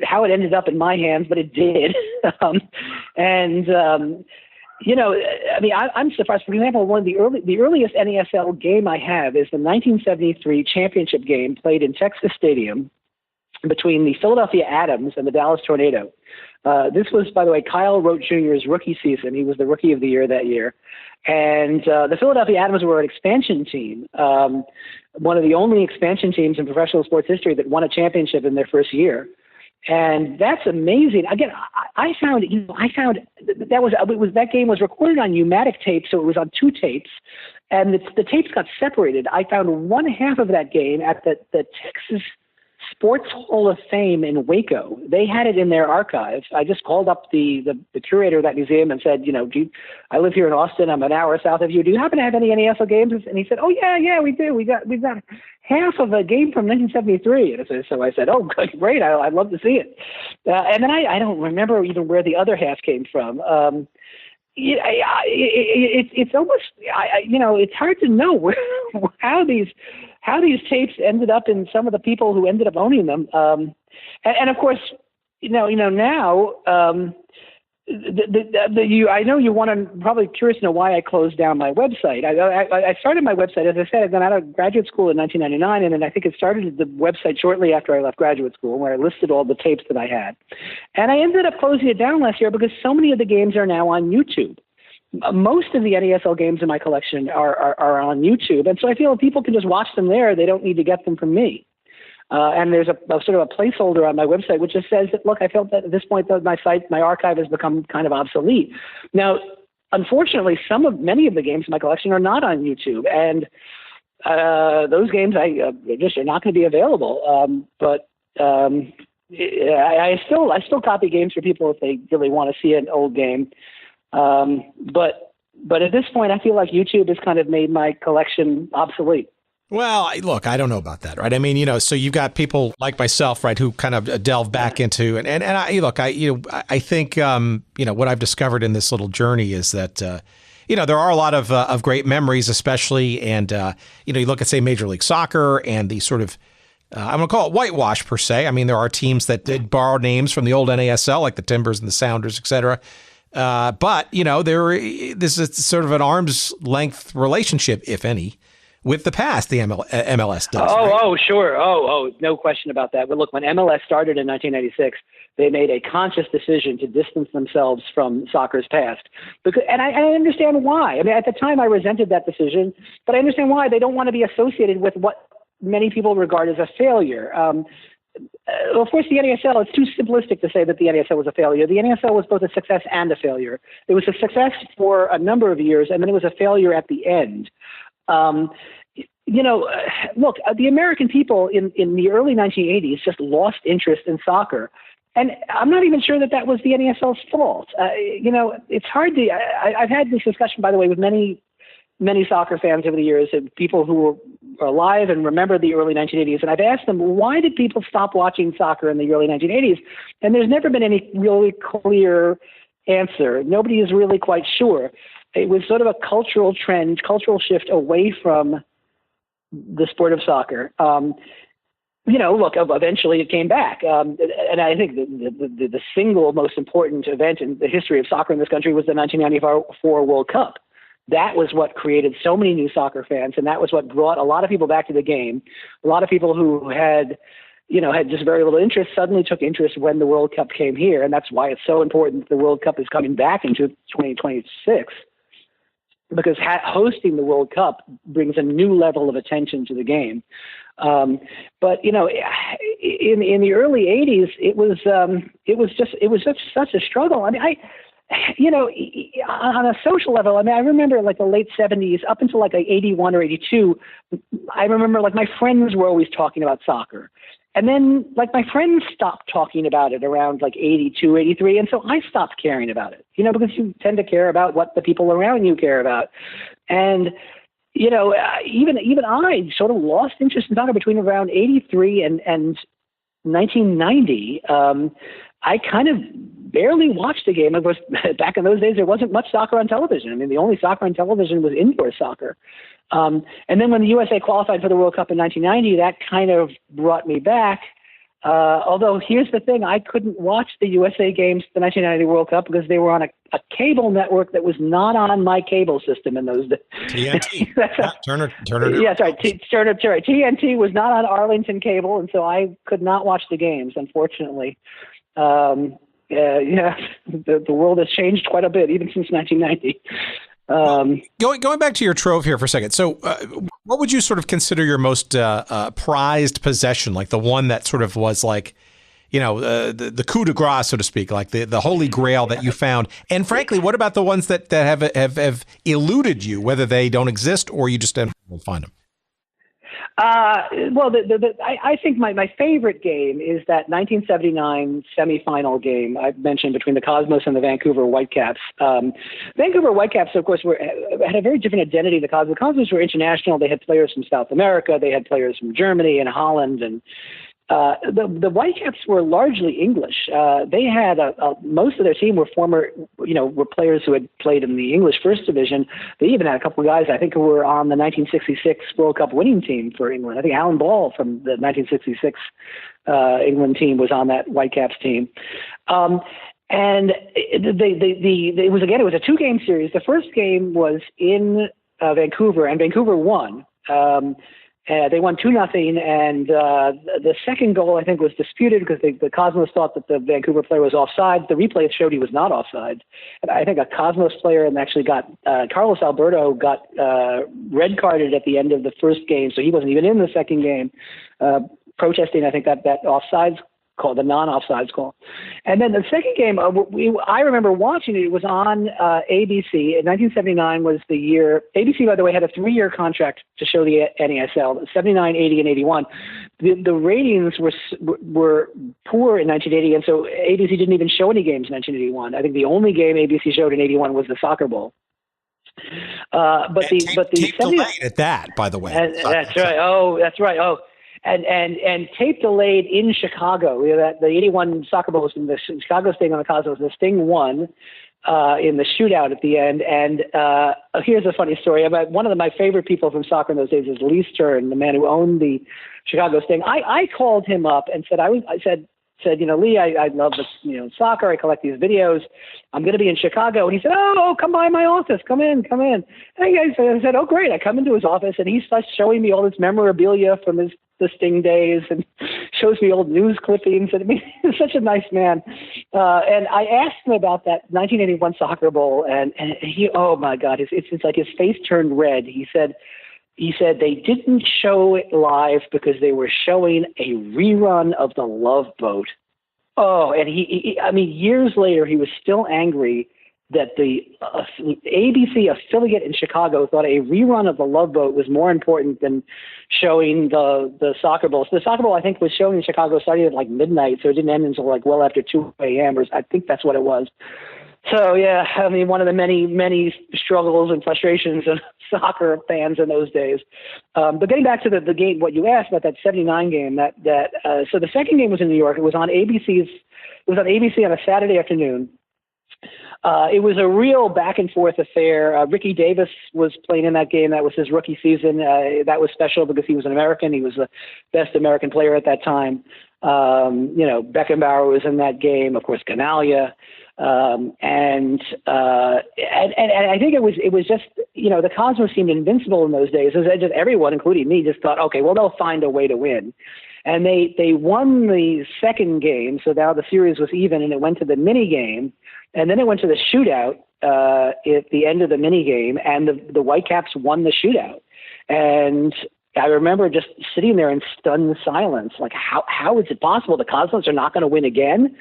how it ended up in my hands, but it did. I'm surprised. For example, one of the earliest NASL game I have is the 1973 championship game played in Texas Stadium between the Philadelphia Adams and the Dallas Tornado. This was, by the way, Kyle Rote Jr.'s rookie season. He was the rookie of the year that year. And the Philadelphia Adams were an expansion team, one of the only expansion teams in professional sports history that won a championship in their first year. And that's amazing. Again, I found that game was recorded on pneumatic tape, so it was on two tapes, and the tapes got separated. I found one half of that game at the Texas Sports Hall of Fame in Waco. They had it in their archive. I just called up the curator of that museum and said, I live here in Austin. I'm an hour south of you. Do you happen to have any NASL games? And he said, oh yeah, we do. We've got half of a game from 1973. And so I said, oh, great. I'd love to see it. And then I don't remember even where the other half came from. It's almost, it's hard to know how these tapes ended up in some of the people who ended up owning them. And of course, now, I know you want to probably curious to know why I closed down my website. I started my website, as I said, I'd gone out of graduate school in 1999, and then I think it started the website shortly after I left graduate school, where I listed all the tapes that I had. And I ended up closing it down last year because so many of the games are now on YouTube. Most of the NASL games in my collection are on YouTube, and so I feel if people can just watch them there, they don't need to get them from me. And there's a sort of a placeholder on my website which just says that, look, I felt that at this point that my archive has become kind of obsolete. Now, unfortunately, many of the games in my collection are not on YouTube, and those games just are not going to be available. But I still copy games for people if they really want to see an old game. But at this point, I feel like YouTube has kind of made my collection obsolete. Well, look, I don't know about that, right? I mean, so you've got people like myself, right, who kind of delve back into, and I think, what I've discovered in this little journey is that, there are a lot of great memories, especially, and, you look at, say, Major League Soccer and the sort of, I'm going to call it whitewash per se. I mean, there are teams that did borrow names from the old NASL, like the Timbers and the Sounders, et cetera. But, this is sort of an arm's length relationship, if any, with the past, the MLS does. Oh, sure. Oh, no question about that. But look, when MLS started in 1996, they made a conscious decision to distance themselves from soccer's past. And I understand why. I mean, at the time, I resented that decision, but I understand why. They don't want to be associated with what many people regard as a failure. Of course, the NASL, it's too simplistic to say that the NASL was a failure. The NASL was both a success and a failure. It was a success for a number of years, and then it was a failure at the end. Look, the American people in the early 1980s just lost interest in soccer. And I'm not even sure that was the NASL's fault. It's hard to. I've had this discussion, by the way, with many soccer fans over the years, and people who are alive and remember the early 1980s. And I've asked them, why did people stop watching soccer in the early 1980s? And there's never been any really clear answer. Nobody is really quite sure. It was sort of a cultural trend, cultural shift away from the sport of soccer. Look, eventually it came back. And I think the single most important event in the history of soccer in this country was the 1994 World Cup. That was what created so many new soccer fans, and that was what brought a lot of people back to the game. A lot of people who had just very little interest suddenly took interest when the World Cup came here, and that's why it's so important that the World Cup is coming back into 2026, because hosting the World Cup brings a new level of attention to the game. But in the early 80s, it was just such a struggle. I mean, on a social level, I remember like the late 70s up until like 81 or 82, I remember like my friends were always talking about soccer. And then like my friends stopped talking about it around like 82, 83. And so I stopped caring about it, because you tend to care about what the people around you care about. And, even I sort of lost interest in soccer between around 83 and 1990. I kind of barely watched a game. Of course, back in those days, there wasn't much soccer on television. I mean, the only soccer on television was indoor soccer. And then when the USA qualified for the World Cup in 1990, that kind of brought me back. Although here's the thing, I couldn't watch the USA games, the 1990 World Cup, because they were on a cable network that was not on my cable system in those days. TNT. Turner. Yeah, sorry. Turner. TNT was not on Arlington cable, and so I could not watch the games, unfortunately. The world has changed quite a bit, even since 1990. Going back to your trove here for a second. So what would you sort of consider your most prized possession, like the one that sort of was like, the coup de grace, so to speak, like the holy grail that you found? And frankly, what about the ones that have eluded you, whether they don't exist or you just didn't find them? I think my favorite game is that 1979 semifinal game I mentioned between the Cosmos and the Vancouver Whitecaps. Vancouver Whitecaps, of course, had a very different identity. The Cosmos were international. They had players from South America. They had players from Germany and Holland, and the Whitecaps were largely English. They had most of their team were were players who had played in the English First Division. They even had a couple of guys, I think, who were on the 1966 World Cup winning team for England. I think Alan Ball from the 1966 England team was on that Whitecaps team. And it was a 2-game series. The first game was in Vancouver, and Vancouver won. They won 2-0, and the second goal, I think, was disputed because the Cosmos thought that the Vancouver player was offside. The replay showed he was not offside. And I think a Cosmos player actually got Carlos Alberto got red carded at the end of the first game, so he wasn't even in the second game, protesting, I think, that offsides call, the non-offsides call. And then the second game, I remember watching it. It was on ABC. 1979 was the year. ABC, by the way, had a 3-year contract to show the NASL, 79, 80, and 81. The ratings were poor in 1980, and so ABC didn't even show any games in 1981. I think the only game ABC showed in 81 was the Soccer Bowl. But the tape delayed at that, by the way. That's right. Oh, that's right. Oh. And tape delayed in Chicago. The 81 Soccer Bowl was in the Chicago Sting on the Cosmos. The Sting won in the shootout at the end. And here's a funny story about one of my favorite people from soccer in those days is Lee Stern, the man who owned the Chicago Sting. I called him up and said, Lee, I love soccer. I collect these videos. I'm going to be in Chicago. And he said, oh, come by my office. Come in. And I said, oh, great. I come into his office, and he starts showing me all this memorabilia from the Sting days and shows me old news clippings. And I mean, he's such a nice man. And I asked him about that 1981 Soccer Bowl, and he, oh, my God, it's like his face turned red. He said they didn't show it live because they were showing a rerun of The Love Boat. Oh, and he years later, he was still angry that the ABC affiliate in Chicago thought a rerun of The Love Boat was more important than showing the soccer bowl. So the soccer bowl, I think, was shown in Chicago starting at like midnight, so it didn't end until like well after 2 a.m. or I think that's what it was. So yeah, I mean, one of the many struggles and frustrations of soccer fans in those days. But getting back to the game, what you asked about that '79 game, so the second game was in New York. It was on ABC on a Saturday afternoon. It was a real back and forth affair. Ricky Davis was playing in that game. That was his rookie season. That was special because he was an American. He was the best American player at that time. Beckenbauer was in that game. Of course, Ganalia. And I think it was just, the Cosmos seemed invincible in those days. Just everyone, including me, just thought, okay, well, they'll find a way to win. And they won the second game. So now the series was even, and it went to the mini game. And then it went to the shootout at the end of the mini game, and the Whitecaps won the shootout. And I remember just sitting there in stunned silence, like how is it possible the Cosmos are not going to win again?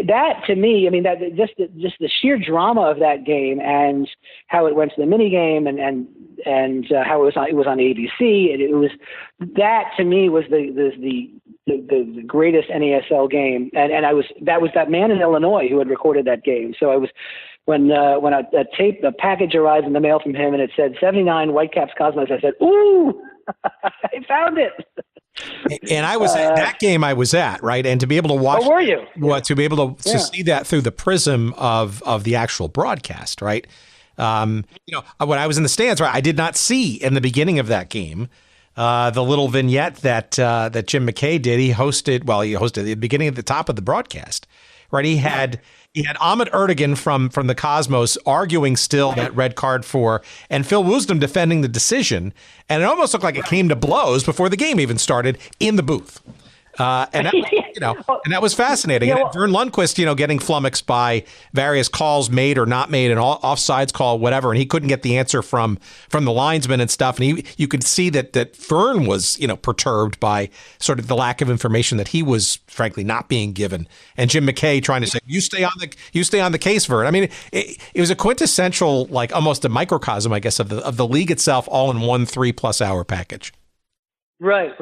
That to me, I mean, that just the sheer drama of that game and how it went to the mini game and how it was on ABC. And it was that to me was the greatest NASL game. And that was that man in Illinois who had recorded that game. So I was. When a package arrived in the mail from him and it said 79 Whitecaps Cosmos, I said, "Ooh, I found it." And I was at that game I was at, right? And to be able to watch, were you? To be able to see that through the prism of the actual broadcast, right? When I was in the stands, right, I did not see in the beginning of that game the little vignette that Jim McKay did. He hosted at the beginning at the top of the broadcast, right? He had Ahmet Erdogan from the Cosmos arguing still that red card and Phil Woosnam defending the decision. And it almost looked like it came to blows before the game even started in the booth. And that was fascinating. And Vern Lundquist, getting flummoxed by various calls made or not made, and offsides call, whatever, and he couldn't get the answer from the linesman and stuff. And you could see that Vern was, perturbed by sort of the lack of information that he was frankly not being given. And Jim McKay trying to say, "You stay on the case, Vern." I mean, it was a quintessential, like almost a microcosm, I guess, of the league itself, all in one 3+ hour package. Right.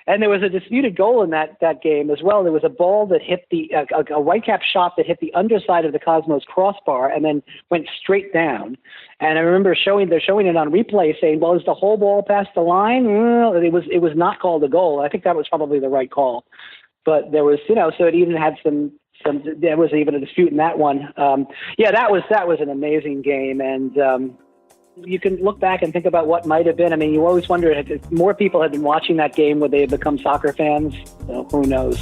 And there was a disputed goal in that game as well. There was a ball that hit a Whitecap shot that hit the underside of the Cosmos crossbar and then went straight down. And I remember they're showing it on replay saying, well, is the whole ball past the line? Well, it was not called a goal. I think that was probably the right call. But there was, so it even had there was even a dispute in that one. That was an amazing game. And, you can look back and think about what might have been. I mean, you always wonder if more people had been watching that game, would they have become soccer fans? Who knows?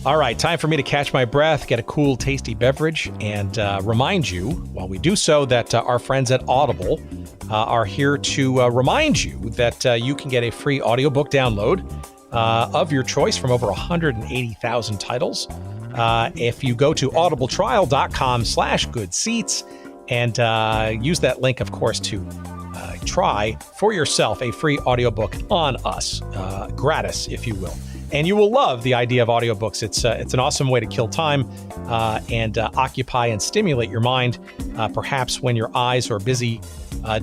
All right, time for me to catch my breath, get a cool, tasty beverage, and remind you, while we do so, that our friends at Audible are here to remind you that you can get a free audiobook download of your choice from over 180,000 titles. If you go to audibletrial.com/goodseats and use that link, of course, to try for yourself a free audiobook on us, gratis, if you will. And you will love the idea of audiobooks. It's an awesome way to kill time and occupy and stimulate your mind, perhaps when your eyes are busy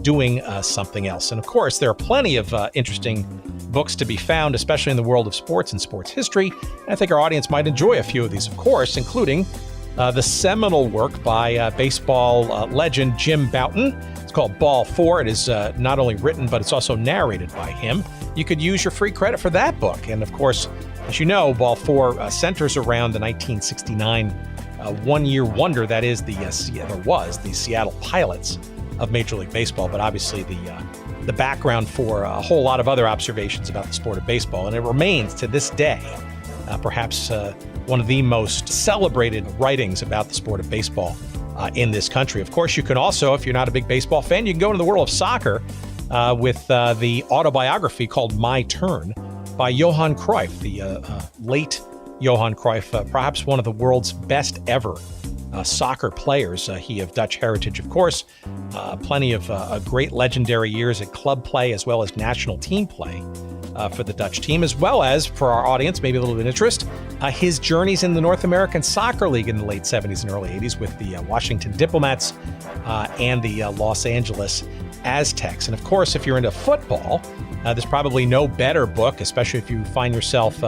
doing something else. And of course, there are plenty of interesting books to be found, especially in the world of sports and sports history. And I think our audience might enjoy a few of these, of course, including the seminal work by baseball legend Jim Bouton. It's called Ball 4. It is not only written, but it's also narrated by him. You could use your free credit for that book. And of course, as you know, Ball 4 centers around the 1969 one-year wonder that is the Seattle Pilots of Major League Baseball, but obviously the background for a whole lot of other observations about the sport of baseball. And it remains to this day perhaps one of the most celebrated writings about the sport of baseball in this country. Of course, you can also, if you're not a big baseball fan, you can go into the world of soccer with the autobiography called My Turn by Johan Cruyff, the late Johan Cruyff, perhaps one of the world's best ever soccer players. He of Dutch heritage, of course. Plenty of great legendary years at club play as well as national team play for the Dutch team, as well as, for our audience, maybe a little bit of interest, his journeys in the North American Soccer League in the late 70s and early 80s with the Washington Diplomats and the Los Angeles Aztecs. And of course, if you're into football, there's probably no better book, especially if you find yourself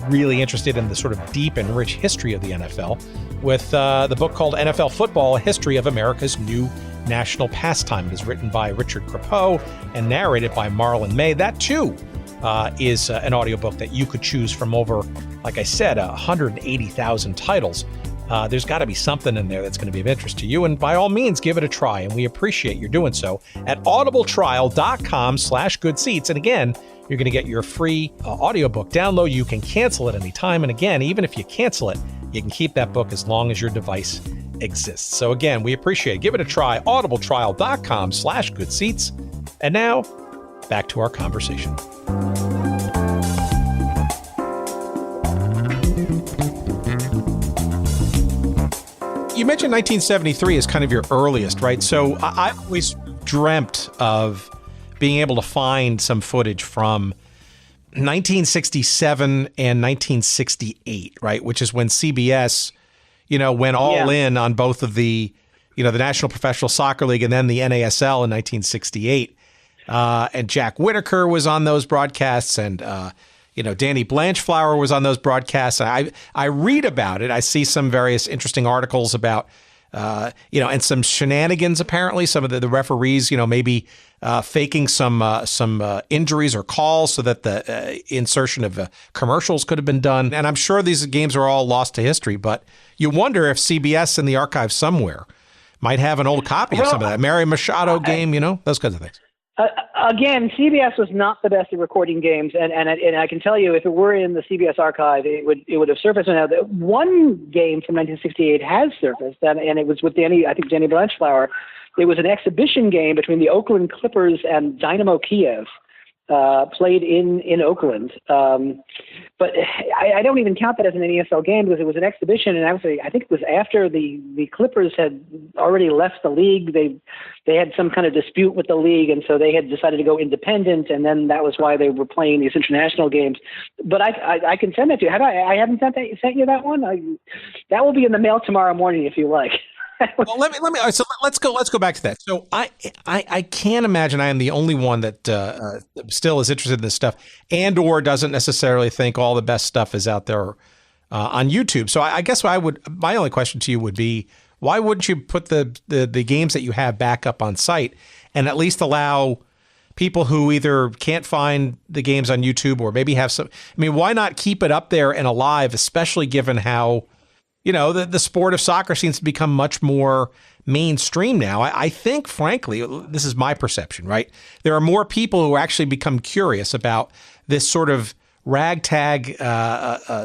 really interested in the sort of deep and rich history of the NFL, with the book called NFL Football, A History of America's New National Pastime. It is written by Richard Crepeau and narrated by Marlon May. That, too, is an audiobook that you could choose from over, like I said, 180,000 titles. There's got to be something in there that's going to be of interest to you. And by all means, give it a try. And we appreciate your doing so at audibletrial.com/goodseats. And again, you're going to get your free audiobook download. You can cancel it anytime. And again, even if you cancel it, you can keep that book as long as your device exists. So again, we appreciate it. Give it a try. audibletrial.com/goodseats. And now back to our conversation. You mentioned 1973 as kind of your earliest, right? So I always dreamt of being able to find some footage from 1967 and 1968, right? Which is when CBS, went all in on both of the, the National Professional Soccer League and then the NASL in 1968. And Jack Whitaker was on those broadcasts, and Danny Blanchflower was on those broadcasts. I read about it. I see some various interesting articles about, and some shenanigans, apparently. Some of the referees, maybe faking some injuries or calls so that the insertion of commercials could have been done. And I'm sure these games are all lost to history, but you wonder if CBS in the archive somewhere might have an old copy of some of that. Mary Machado game, those kinds of things. Again, CBS was not the best at recording games, and I can tell you, if it were in the CBS archive, it would have surfaced. Now, one game from 1968 has surfaced, and it was with Danny Blanchflower. It was an exhibition game between the Oakland Clippers and Dynamo Kiev, played in Oakland. But I don't even count that as an NASL game because it was an exhibition, and I think it was after the Clippers had already left the league. They had some kind of dispute with the league, and so they had decided to go independent, and then that was why they were playing these international games. But I can send that to you. I haven't sent you that one. That will be in the mail tomorrow morning if you like. Well, let me. So let's go back to that. So I can't imagine I am the only one that still is interested in this stuff, and or doesn't necessarily think all the best stuff is out there on YouTube. So I guess my only question to you would be, why wouldn't you put the games that you have back up on site and at least allow people who either can't find the games on YouTube or maybe have some? I mean, why not keep it up there and alive, especially given how the sport of soccer seems to become much more mainstream now. I think, frankly, this is my perception, right? There are more people who actually become curious about this sort of ragtag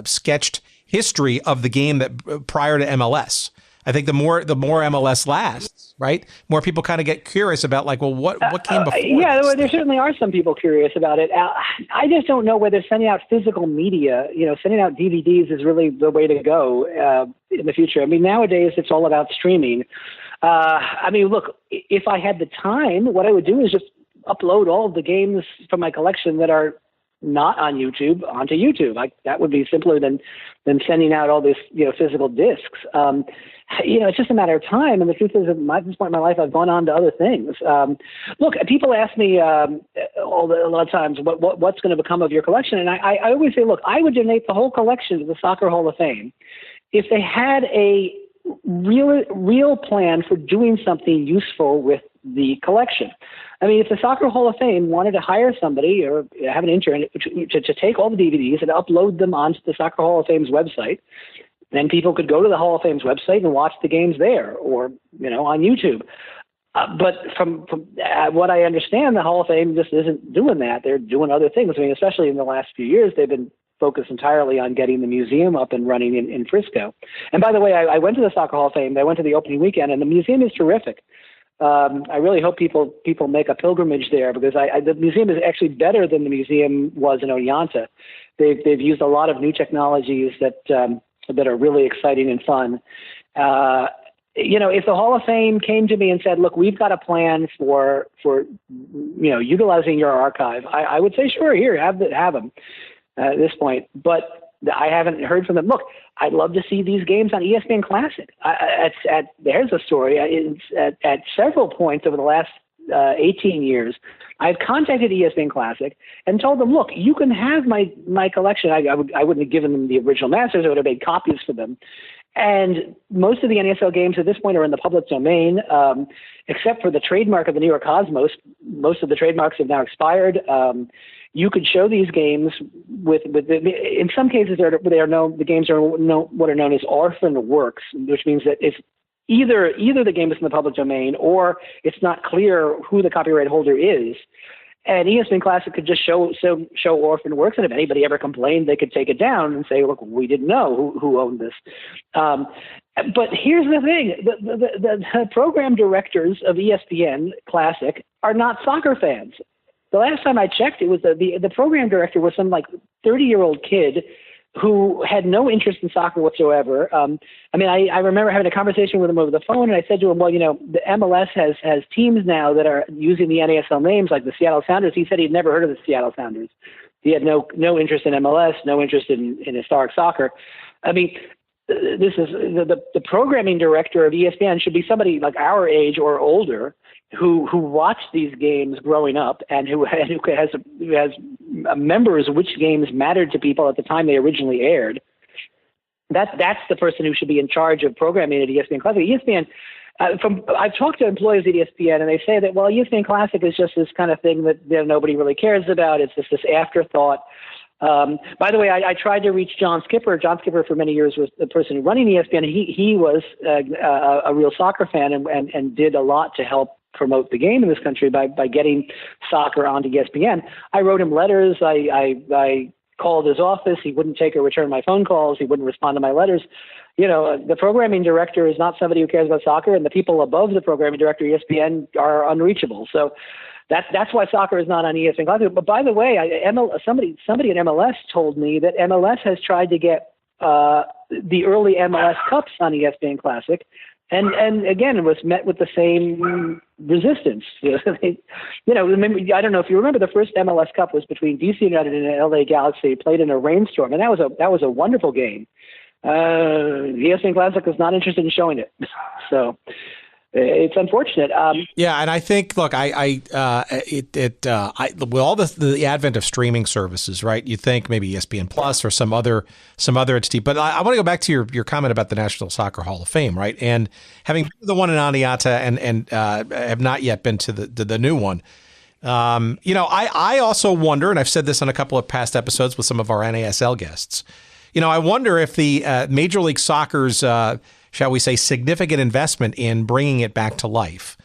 sketched history of the game that prior to MLS. I think the more MLS lasts, right? More people kind of get curious about what came before. Yeah, there certainly are some people curious about it. I just don't know whether sending out physical media, sending out DVDs is really the way to go in the future. I mean, nowadays it's all about streaming. Look, if I had the time, what I would do is just upload all of the games from my collection that are not on YouTube onto YouTube. That would be simpler than sending out all these physical discs. It's just a matter of time. And the truth is, at this point in my life, I've gone on to other things. Look, people ask me a lot of times what's going to become of your collection, and I always say, look, I would donate the whole collection to the Soccer Hall of Fame if they had a real plan for doing something useful with the collection. I mean, if the Soccer Hall of Fame wanted to hire somebody or have an intern to take all the DVDs and upload them onto the Soccer Hall of Fame's website, then people could go to the Hall of Fame's website and watch the games there or, on YouTube. But from what I understand, the Hall of Fame just isn't doing that. They're doing other things. I mean, especially in the last few years, they've been focused entirely on getting the museum up and running in Frisco. And by the way, I went to the Soccer Hall of Fame. I went to the opening weekend, and the museum is terrific. I really hope people make a pilgrimage there because the museum is actually better than the museum was in Oneonta. They've used a lot of new technologies that are really exciting and fun. If the Hall of Fame came to me and said, look, we've got a plan for utilizing your archive, I would say, sure, here, have them at this point. But I haven't heard from them. Look, I'd love to see these games on ESPN Classic. There's a story. At several points over the last 18 years, I've contacted ESPN Classic and told them, look, you can have my collection. I wouldn't have given them the original masters. I would have made copies for them. And most of the NASL games at this point are in the public domain, except for the trademark of the New York Cosmos. Most of the trademarks have now expired. You could show these games in some cases the games are what are known as orphan works, which means that it's either the game is in the public domain or it's not clear who the copyright holder is. And ESPN Classic could just show orphan works, and if anybody ever complained, they could take it down and say, look, we didn't know who owned this. But here's the thing. The program directors of ESPN Classic are not soccer fans. The last time I checked, it was the program director was some 30-year-old kid who had no interest in soccer whatsoever. I remember having a conversation with him over the phone, and I said to him, well, the MLS has teams now that are using the NASL names, like the Seattle Sounders. He said he'd never heard of the Seattle Sounders. He had no interest in MLS, no interest in historic soccer. This is the programming director of ESPN should be somebody like our age or older who watched these games growing up and who has members which games mattered to people at the time they originally aired. That's the person who should be in charge of programming at ESPN Classic. ESPN. I've talked to employees at ESPN, and they say that, well, ESPN Classic is just this kind of thing that nobody really cares about. It's just this afterthought. By the way, I tried to reach John Skipper. John Skipper for many years was the person running ESPN. He was a real soccer fan and did a lot to help promote the game in this country by getting soccer onto ESPN. I wrote him letters. I called his office. He wouldn't take or return my phone calls. He wouldn't respond to my letters. The programming director is not somebody who cares about soccer, and the people above the programming director, ESPN, are unreachable. So that's why soccer is not on ESPN Classic. But by the way, somebody at MLS told me that MLS has tried to get the early MLS Cups on ESPN Classic, and again, it was met with the same resistance. Remember, I don't know if you remember, the first MLS Cup was between DC United and LA Galaxy, played in a rainstorm, and that was a wonderful game. ESPN Classic was not interested in showing it, so it's unfortunate. Yeah, and I think, look, with all the advent of streaming services, right? You think maybe ESPN Plus or some other entity, but I want to go back to your comment about the National Soccer Hall of Fame, right? And having been the one in Aniata and have not yet been to the new one. I also wonder, and I've said this on a couple of past episodes with some of our NASL guests. I wonder if the Major League Soccer's shall we say, significant investment in bringing it back to life.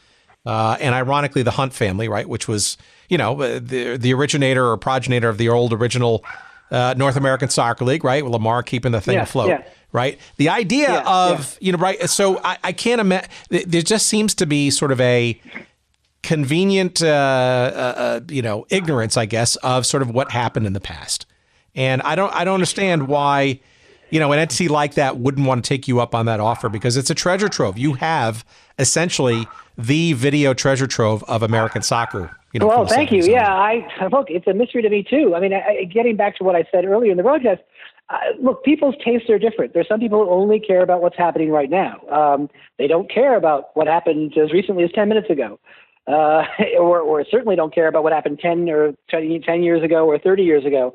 And ironically, the Hunt family, right, which was, the originator or progenitor of the old original North American Soccer League, right? With Lamar keeping the thing afloat, right? The idea of, right? So I can't imagine, there just seems to be sort of a convenient, ignorance, I guess, of sort of what happened in the past. And I don't understand why, an entity like that wouldn't want to take you up on that offer, because it's a treasure trove. You have essentially the video treasure trove of American soccer. Well, thank you. Yeah, look, it's a mystery to me too. I mean, getting back to what I said earlier in the broadcast, look, people's tastes are different. There's some people who only care about what's happening right now. They don't care about what happened as recently as 10 minutes ago. Or certainly don't care about what happened 10 years ago or 30 years ago.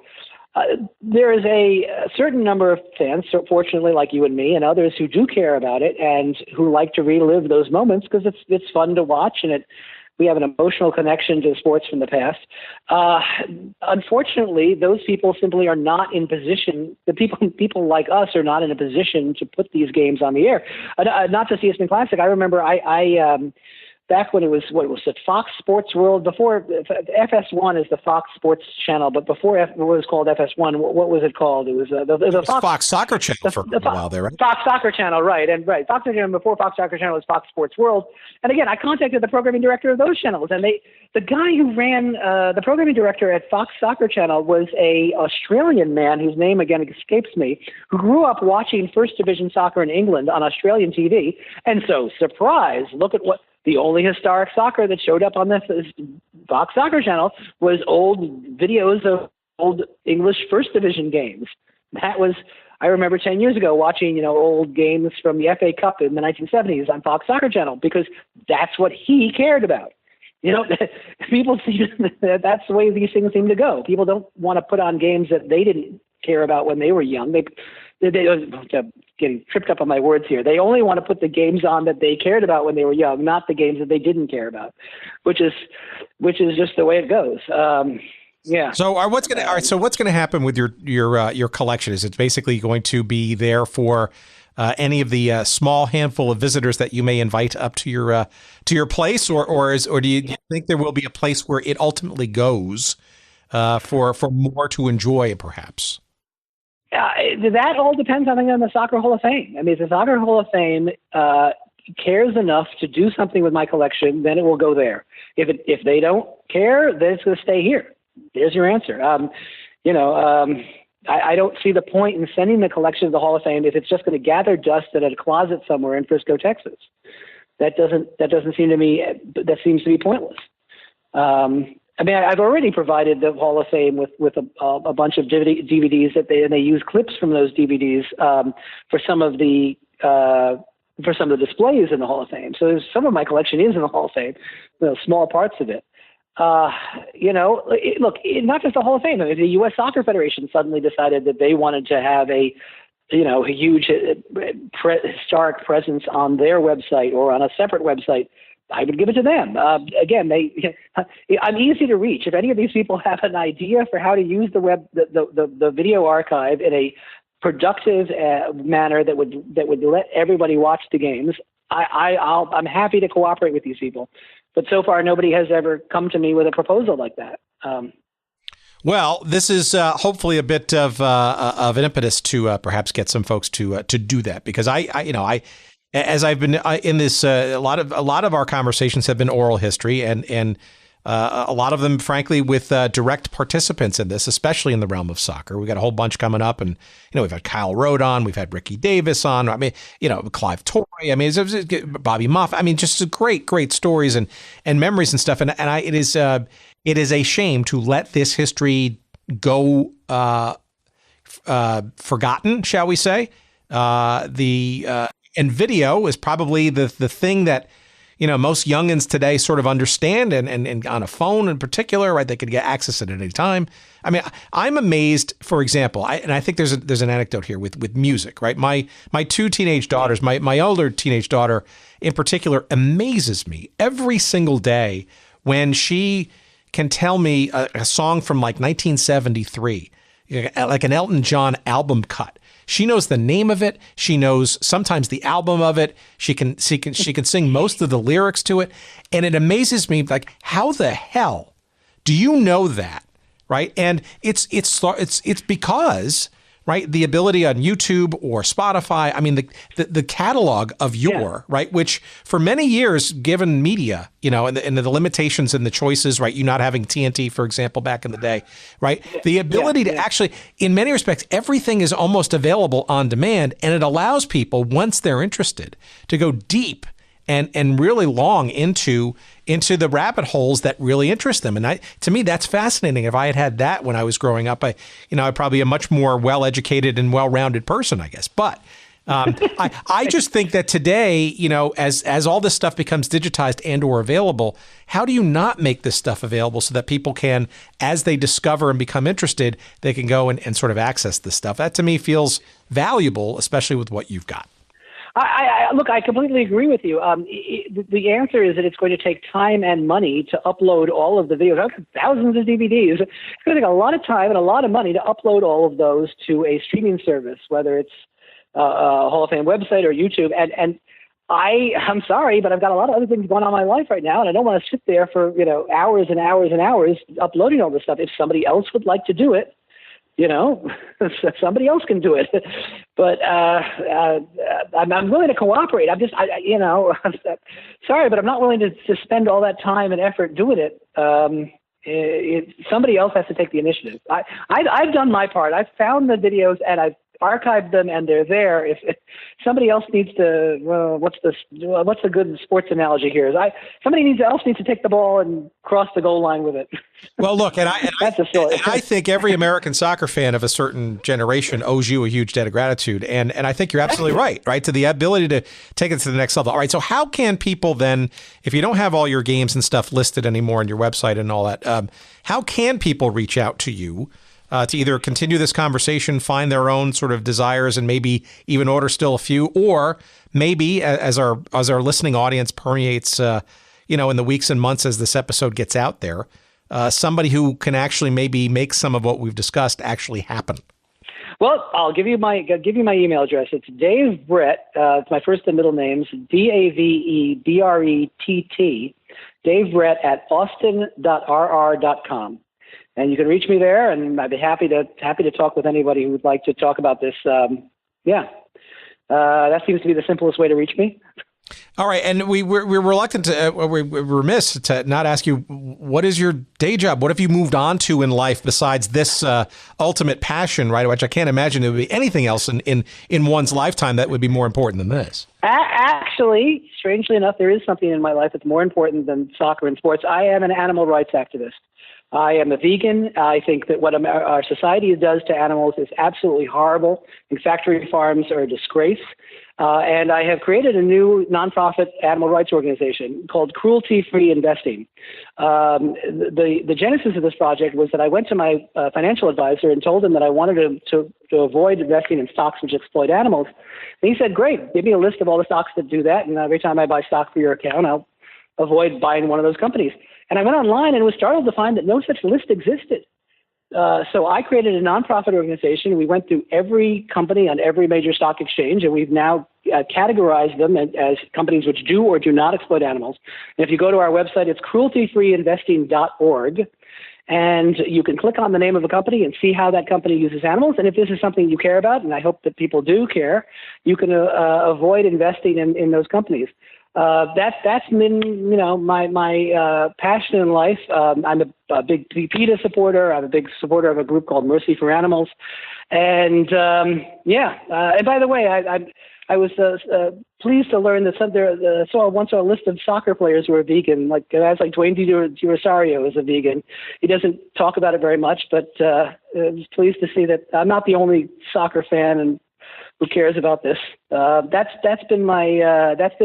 There is a certain number of fans, so fortunately, like you and me and others, who do care about it and who like to relive those moments because it's fun to watch, and we have an emotional connection to sports from the past. Unfortunately, those people simply are not in position. The people like us are not in a position to put these games on the air. Not just ESPN Classic. I remember back when it was it, Fox Sports World, before FS1 is the Fox Sports Channel, but before what was called FS1, what was it called? It was the Fox Soccer Channel for a while there, right? Fox Soccer Channel, right? And right, Fox Soccer Channel before Fox Soccer Channel was Fox Sports World. And again, I contacted the programming director of those channels, and the guy who ran the programming director at Fox Soccer Channel was a Australian man whose name again escapes me, who grew up watching First Division soccer in England on Australian TV, and so surprise, look at what. The only historic soccer that showed up on this Fox Soccer Channel was old videos of old English First Division games. That was, I remember 10 years ago watching, old games from the FA Cup in the 1970s on Fox Soccer Channel, because that's what he cared about. People see that's the way these things seem to go. People don't want to put on games that they didn't care about when they were young. They getting tripped up on my words here. They only want to put the games on that they cared about when they were young, not the games that they didn't care about, which is just the way it goes. Yeah. So what's going to happen with your collection? Is it basically going to be there for any of the small handful of visitors that you may invite up to your place, or do you think there will be a place where it ultimately goes for more to enjoy, perhaps? That all depends, I think, on the Soccer Hall of Fame. I mean, if the Soccer Hall of Fame cares enough to do something with my collection, then it will go there. If they don't care, then it's going to stay here. There's your answer. I don't see the point in sending the collection to the Hall of Fame if it's just going to gather dust in a closet somewhere in Frisco, Texas. That doesn't seem to me. That seems to be pointless. I mean, I've already provided the Hall of Fame with a bunch of DVDs that they use clips from those DVDs for some of the displays in the Hall of Fame. So some of my collection is in the Hall of Fame, small parts of it. Look, not just the Hall of Fame. I mean, the U.S. Soccer Federation suddenly decided that they wanted to have a huge historic presence on their website or on a separate website. I would give it to them. Again, I'm easy to reach. If any of these people have an idea for how to use the video archive in a productive manner that would let everybody watch the games, I'm happy to cooperate with these people. But so far, nobody has ever come to me with a proposal like that. Well, this is hopefully a bit of an impetus to perhaps get some folks to do that, because I as I've been in this, a lot of our conversations have been oral history, and a lot of them, frankly, with direct participants in this, especially in the realm of soccer. We got a whole bunch coming up, and we've had Kyle Rode on, we've had Ricky Davis on. I mean, Clive Torrey. I mean, Bobby Moffett. I mean, just great stories and memories and stuff. And it is a shame to let this history go forgotten, shall we say? And video is probably the thing that, most youngins today sort of understand, and on a phone in particular, right? They could get access at any time. I mean, I'm amazed, for example, I think there's an anecdote here with music, right? My two teenage daughters, my older teenage daughter in particular, amazes me every single day when she can tell me a song from like 1973, like an Elton John album cut. She knows the name of it. She knows sometimes the album of it. She can sing most of the lyrics to it. And it amazes me, like, how the hell do you know that? Right. And it's because, right, the ability on YouTube or Spotify, I mean, the catalog of right, which for many years, given media, and the limitations and the choices, right, you not having TNT, for example, back in the day, right, the ability to actually, in many respects, everything is almost available on demand, and it allows people, once they're interested, to go deep and really long into the rabbit holes that really interest them. And to me, that's fascinating. If I had that when I was growing up, I'd probably be a much more well-educated and well-rounded person, I guess. But I just think that today, as all this stuff becomes digitized and or available, how do you not make this stuff available so that people can, as they discover and become interested, they can go and sort of access this stuff? That to me feels valuable, especially with what you've got. Look, I completely agree with you. The answer is that it's going to take time and money to upload all of the videos, thousands of DVDs. It's going to take a lot of time and a lot of money to upload all of those to a streaming service, whether it's a Hall of Fame website or YouTube. And I'm sorry, but I've got a lot of other things going on in my life right now, and I don't want to sit there for, hours and hours and hours uploading all this stuff. If somebody else would like to do it, somebody else can do it. But I'm willing to cooperate. I'm sorry, but I'm not willing to spend all that time and effort doing it. Somebody else has to take the initiative. I've done my part. I've found the videos and I've archived them, and they're there. If somebody else needs to, what's a good sports analogy here? Somebody else needs to take the ball and cross the goal line with it. Well, look, I think every American soccer fan of a certain generation owes you a huge debt of gratitude, and I think you're absolutely right, to the ability to take it to the next level. All right, so how can people then, if you don't have all your games and stuff listed anymore on your website and all that, how can people reach out to you? To either continue this conversation, find their own sort of desires, and maybe even order still a few, or maybe as our listening audience permeates, in the weeks and months as this episode gets out there, somebody who can actually maybe make some of what we've discussed actually happen. Well, I'll give you my email address. It's Dave Brett. It's my first and middle names, DAVEBRETT, Dave Brett at austin.rr.com. And you can reach me there, and I'd be happy to talk with anybody who would like to talk about this. That seems to be the simplest way to reach me. All right, and we're reluctant to, we're remiss to not ask you, what is your day job? What have you moved on to in life besides this ultimate passion, right? Which I can't imagine there would be anything else in one's lifetime that would be more important than this. Actually, strangely enough, there is something in my life that's more important than soccer and sports. I am an animal rights activist. I am a vegan. I think that what our society does to animals is absolutely horrible. I think factory farms are a disgrace. And I have created a new nonprofit animal rights organization called Cruelty-Free Investing. The genesis of this project was that I went to my financial advisor and told him that I wanted to avoid investing in stocks which exploit animals. And he said, great, give me a list of all the stocks that do that, and every time I buy stock for your account, I'll avoid buying one of those companies. And I went online and was startled to find that no such list existed. So I created a nonprofit organization. We went through every company on every major stock exchange, and we've now categorized them as companies which do or do not exploit animals. And if you go to our website, it's crueltyfreeinvesting.org, and you can click on the name of a company and see how that company uses animals. And if this is something you care about, and I hope that people do care, you can avoid investing in those companies. That's been, my passion in life. I'm a big PETA supporter. I'm a big supporter of a group called Mercy for Animals. And, and by the way, I was pleased to learn that once saw a list of soccer players who are vegan, like guys like Dwayne Rosario is a vegan. He doesn't talk about it very much, but I was pleased to see that I'm not the only soccer fan and who cares about this. That's been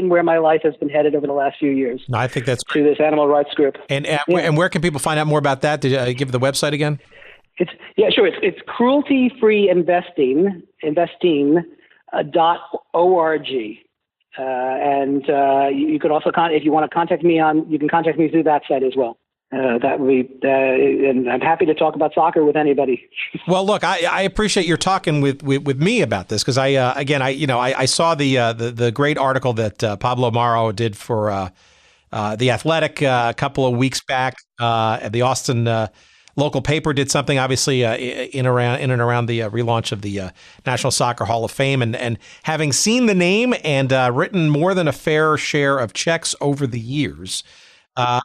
where my life has been headed over the last few years. No, I think that's through this animal rights group. And where can people find out more about that? Did you give the website again? It's cruelty-free investing.org. And you could also if you want to contact me you can contact me through that site as well. That would be, and I'm happy to talk about soccer with anybody. Well, look, I appreciate your talking with me about this, because I saw the great article that Pablo Amaro did for The Athletic a couple of weeks back. The Austin local paper did something, obviously, in and around the relaunch of the National Soccer Hall of Fame, and having seen the name and written more than a fair share of checks over the years. And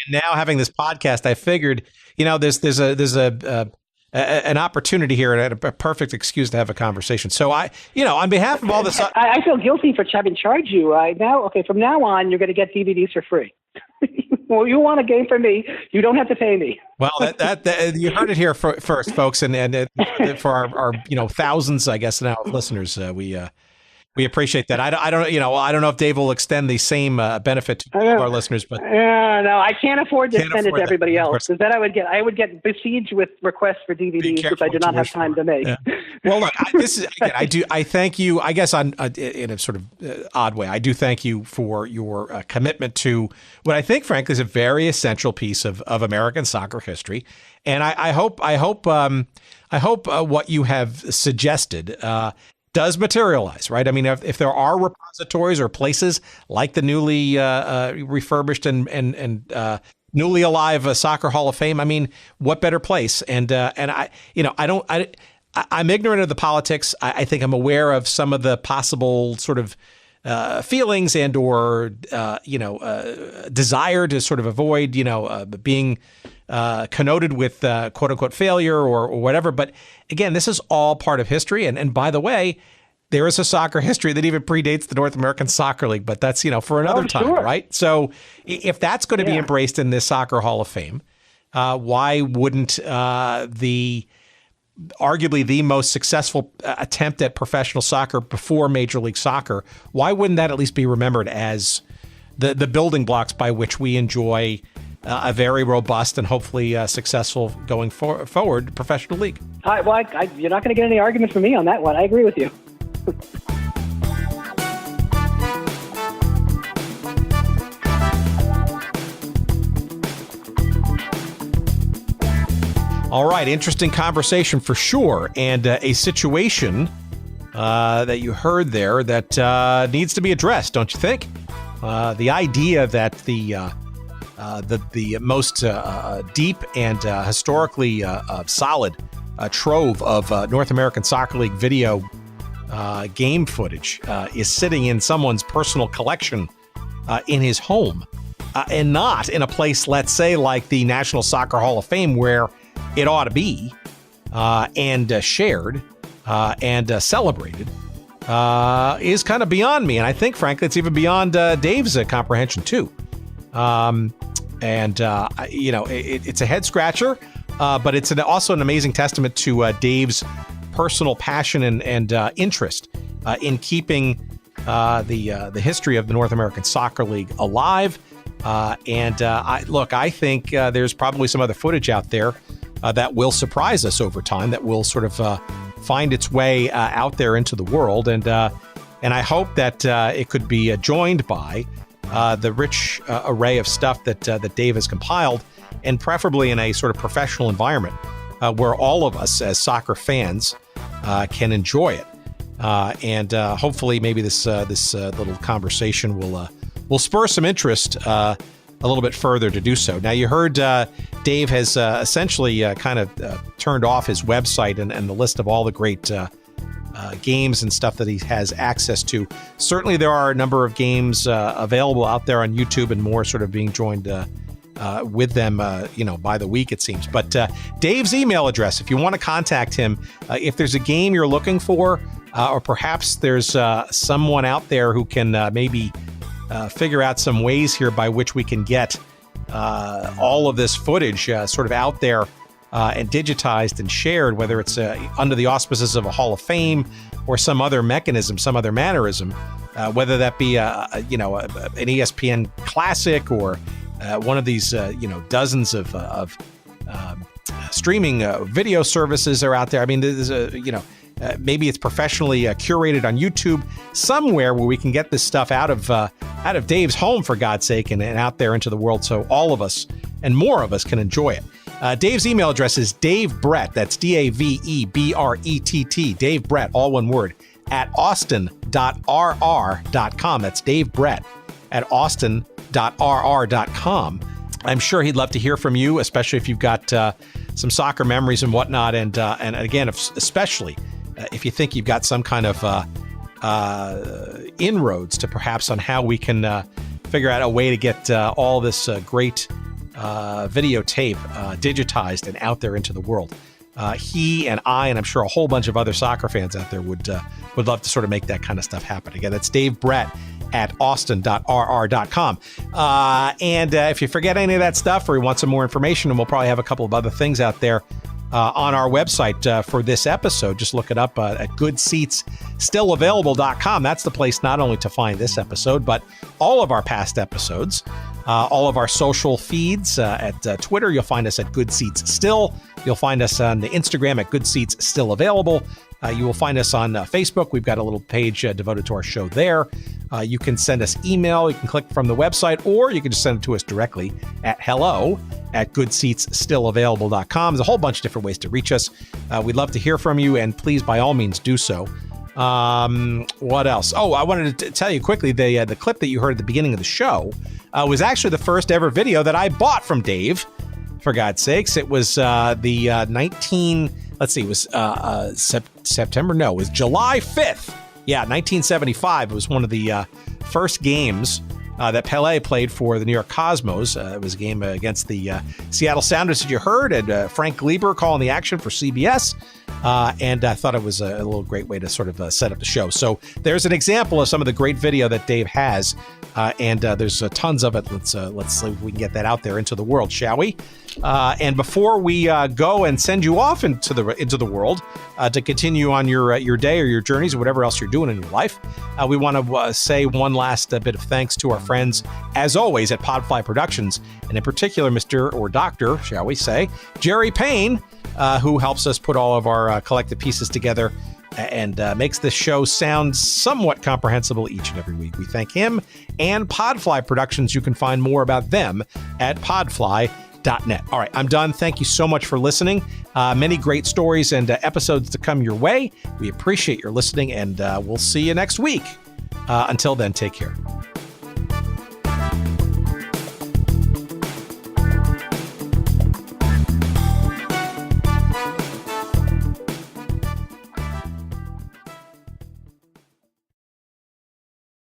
now having this podcast, I figured, there's an opportunity here and a perfect excuse to have a conversation. So on behalf of all this, I feel guilty for having charged you. From now on, you're going to get DVDs for free. Well, you want a game from me, you don't have to pay me. Well, that you heard it here first, folks, and for our thousands, I guess, now of listeners, we appreciate that. I don't know if Dave will extend the same benefit to all our listeners, but no, I can't afford to send it to everybody else, because then I would get besieged with requests for DVDs, which I do not have time to make. Yeah. Well, look, I thank you. I guess in a sort of odd way, I do thank you for your commitment to what I think, frankly, is a very essential piece of American soccer history, and I hope what you have suggested does materialize, right? I mean, if there are repositories or places like the newly refurbished and newly alive Soccer Hall of Fame, I mean, what better place? And I'm ignorant of the politics. I think I'm aware of some of the possible sort of feelings and or desire to sort of avoid being connoted with quote unquote failure or whatever. But again, this is all part of history. And by the way, there is a soccer history that even predates the North American Soccer League, but that's, for another time, sure. right? So if that's going to be embraced in this Soccer Hall of Fame, why wouldn't arguably the most successful attempt at professional soccer before Major League Soccer, why wouldn't that at least be remembered as the building blocks by which we enjoy a very robust and hopefully successful going forward professional league? You're not going to get any argument from me on that one. I agree with you. All right, interesting conversation for sure, and a situation that you heard there that needs to be addressed, don't you think? The idea that the most deep and historically solid trove of North American Soccer League video game footage is sitting in someone's personal collection in his home, and not in a place, let's say, like the National Soccer Hall of Fame, where it ought to be and shared and celebrated is kind of beyond me. And I think, frankly, it's even beyond Dave's comprehension, too. It's a head scratcher, but it's also an amazing testament to Dave's personal passion and interest in keeping the history of the North American Soccer League alive. I think there's probably some other footage out there that will surprise us over time, that will sort of find its way out there into the world. And I hope that it could be joined by the rich array of stuff that Dave has compiled, and preferably in a sort of professional environment where all of us as soccer fans can enjoy it. Hopefully maybe this little conversation will spur some interest a little bit further to do so. Now, you heard Dave has essentially kind of turned off his website and the list of all the great games and stuff that he has access to. Certainly, there are a number of games available out there on YouTube, and more sort of being joined with them, by the week, it seems. But Dave's email address, if you want to contact him, if there's a game you're looking for, or perhaps there's someone out there who can maybe figure out some ways here by which we can get all of this footage sort of out there and digitized and shared, whether it's under the auspices of a Hall of Fame or some other mechanism, some other mannerism, whether that be an ESPN Classic or one of these dozens of streaming video services are out there. I mean, there's maybe it's professionally curated on YouTube somewhere where we can get this stuff out of Dave's home, for God's sake, and out there into the world, so all of us and more of us can enjoy it. Dave's email address is Dave Brett. That's DaveBrett, Dave Brett, all one word, at austin.rr.com. That's Dave Brett at austin.rr.com. I'm sure he'd love to hear from you, especially if you've got some soccer memories and whatnot, and again, especially if you think you've got some kind of inroads to perhaps on how we can figure out a way to get all this great videotape digitized and out there into the world. He and I, and I'm sure a whole bunch of other soccer fans out there would love to sort of make that kind of stuff happen. Again, that's Dave Brett at austin.rr.com. And if you forget any of that stuff or you want some more information, and we'll probably have a couple of other things out there on our website for this episode, just look it up at goodseatsstillavailable.com. That's the place not only to find this episode, but all of our past episodes, all of our social feeds at Twitter. You'll find us at Good Seats Still. You'll find us on the Instagram at Good Seats Still Available. You will find us on Facebook. We've got a little page devoted to our show there. You can send us email. You can click from the website, or you can just send it to us directly at hello@goodseatsstillavailable.com. There's a whole bunch of different ways to reach us. We'd love to hear from you, and please, by all means, do so What else? Oh, I wanted to tell you quickly, the clip that you heard at the beginning of the show was actually the first ever video that I bought from Dave, for God's sakes. It was September? No, it was July 5th. Yeah, 1975. It was one of the first games that Pelé played for the New York Cosmos. It was a game against the Seattle Sounders that you heard, and Frank Gleber calling the action for CBS. And I thought it was a little great way to sort of set up the show. So there's an example of some of the great video that Dave has, and there's tons of it. Let's see if we can get that out there into the world, shall we? And before we go and send you off into the world to continue on your day or your journeys or whatever else you're doing in your life, we want to say one last bit of thanks to our friends, as always, at Podfly Productions, and in particular, Mr. or Dr., shall we say, Jerry Payne, who helps us put all of our collective pieces together and makes this show sound somewhat comprehensible each and every week. We thank him and Podfly Productions. You can find more about them at podfly.net. All right, I'm done. Thank you so much for listening. Many great stories and episodes to come your way. We appreciate your listening, and we'll see you next week. Until then, take care.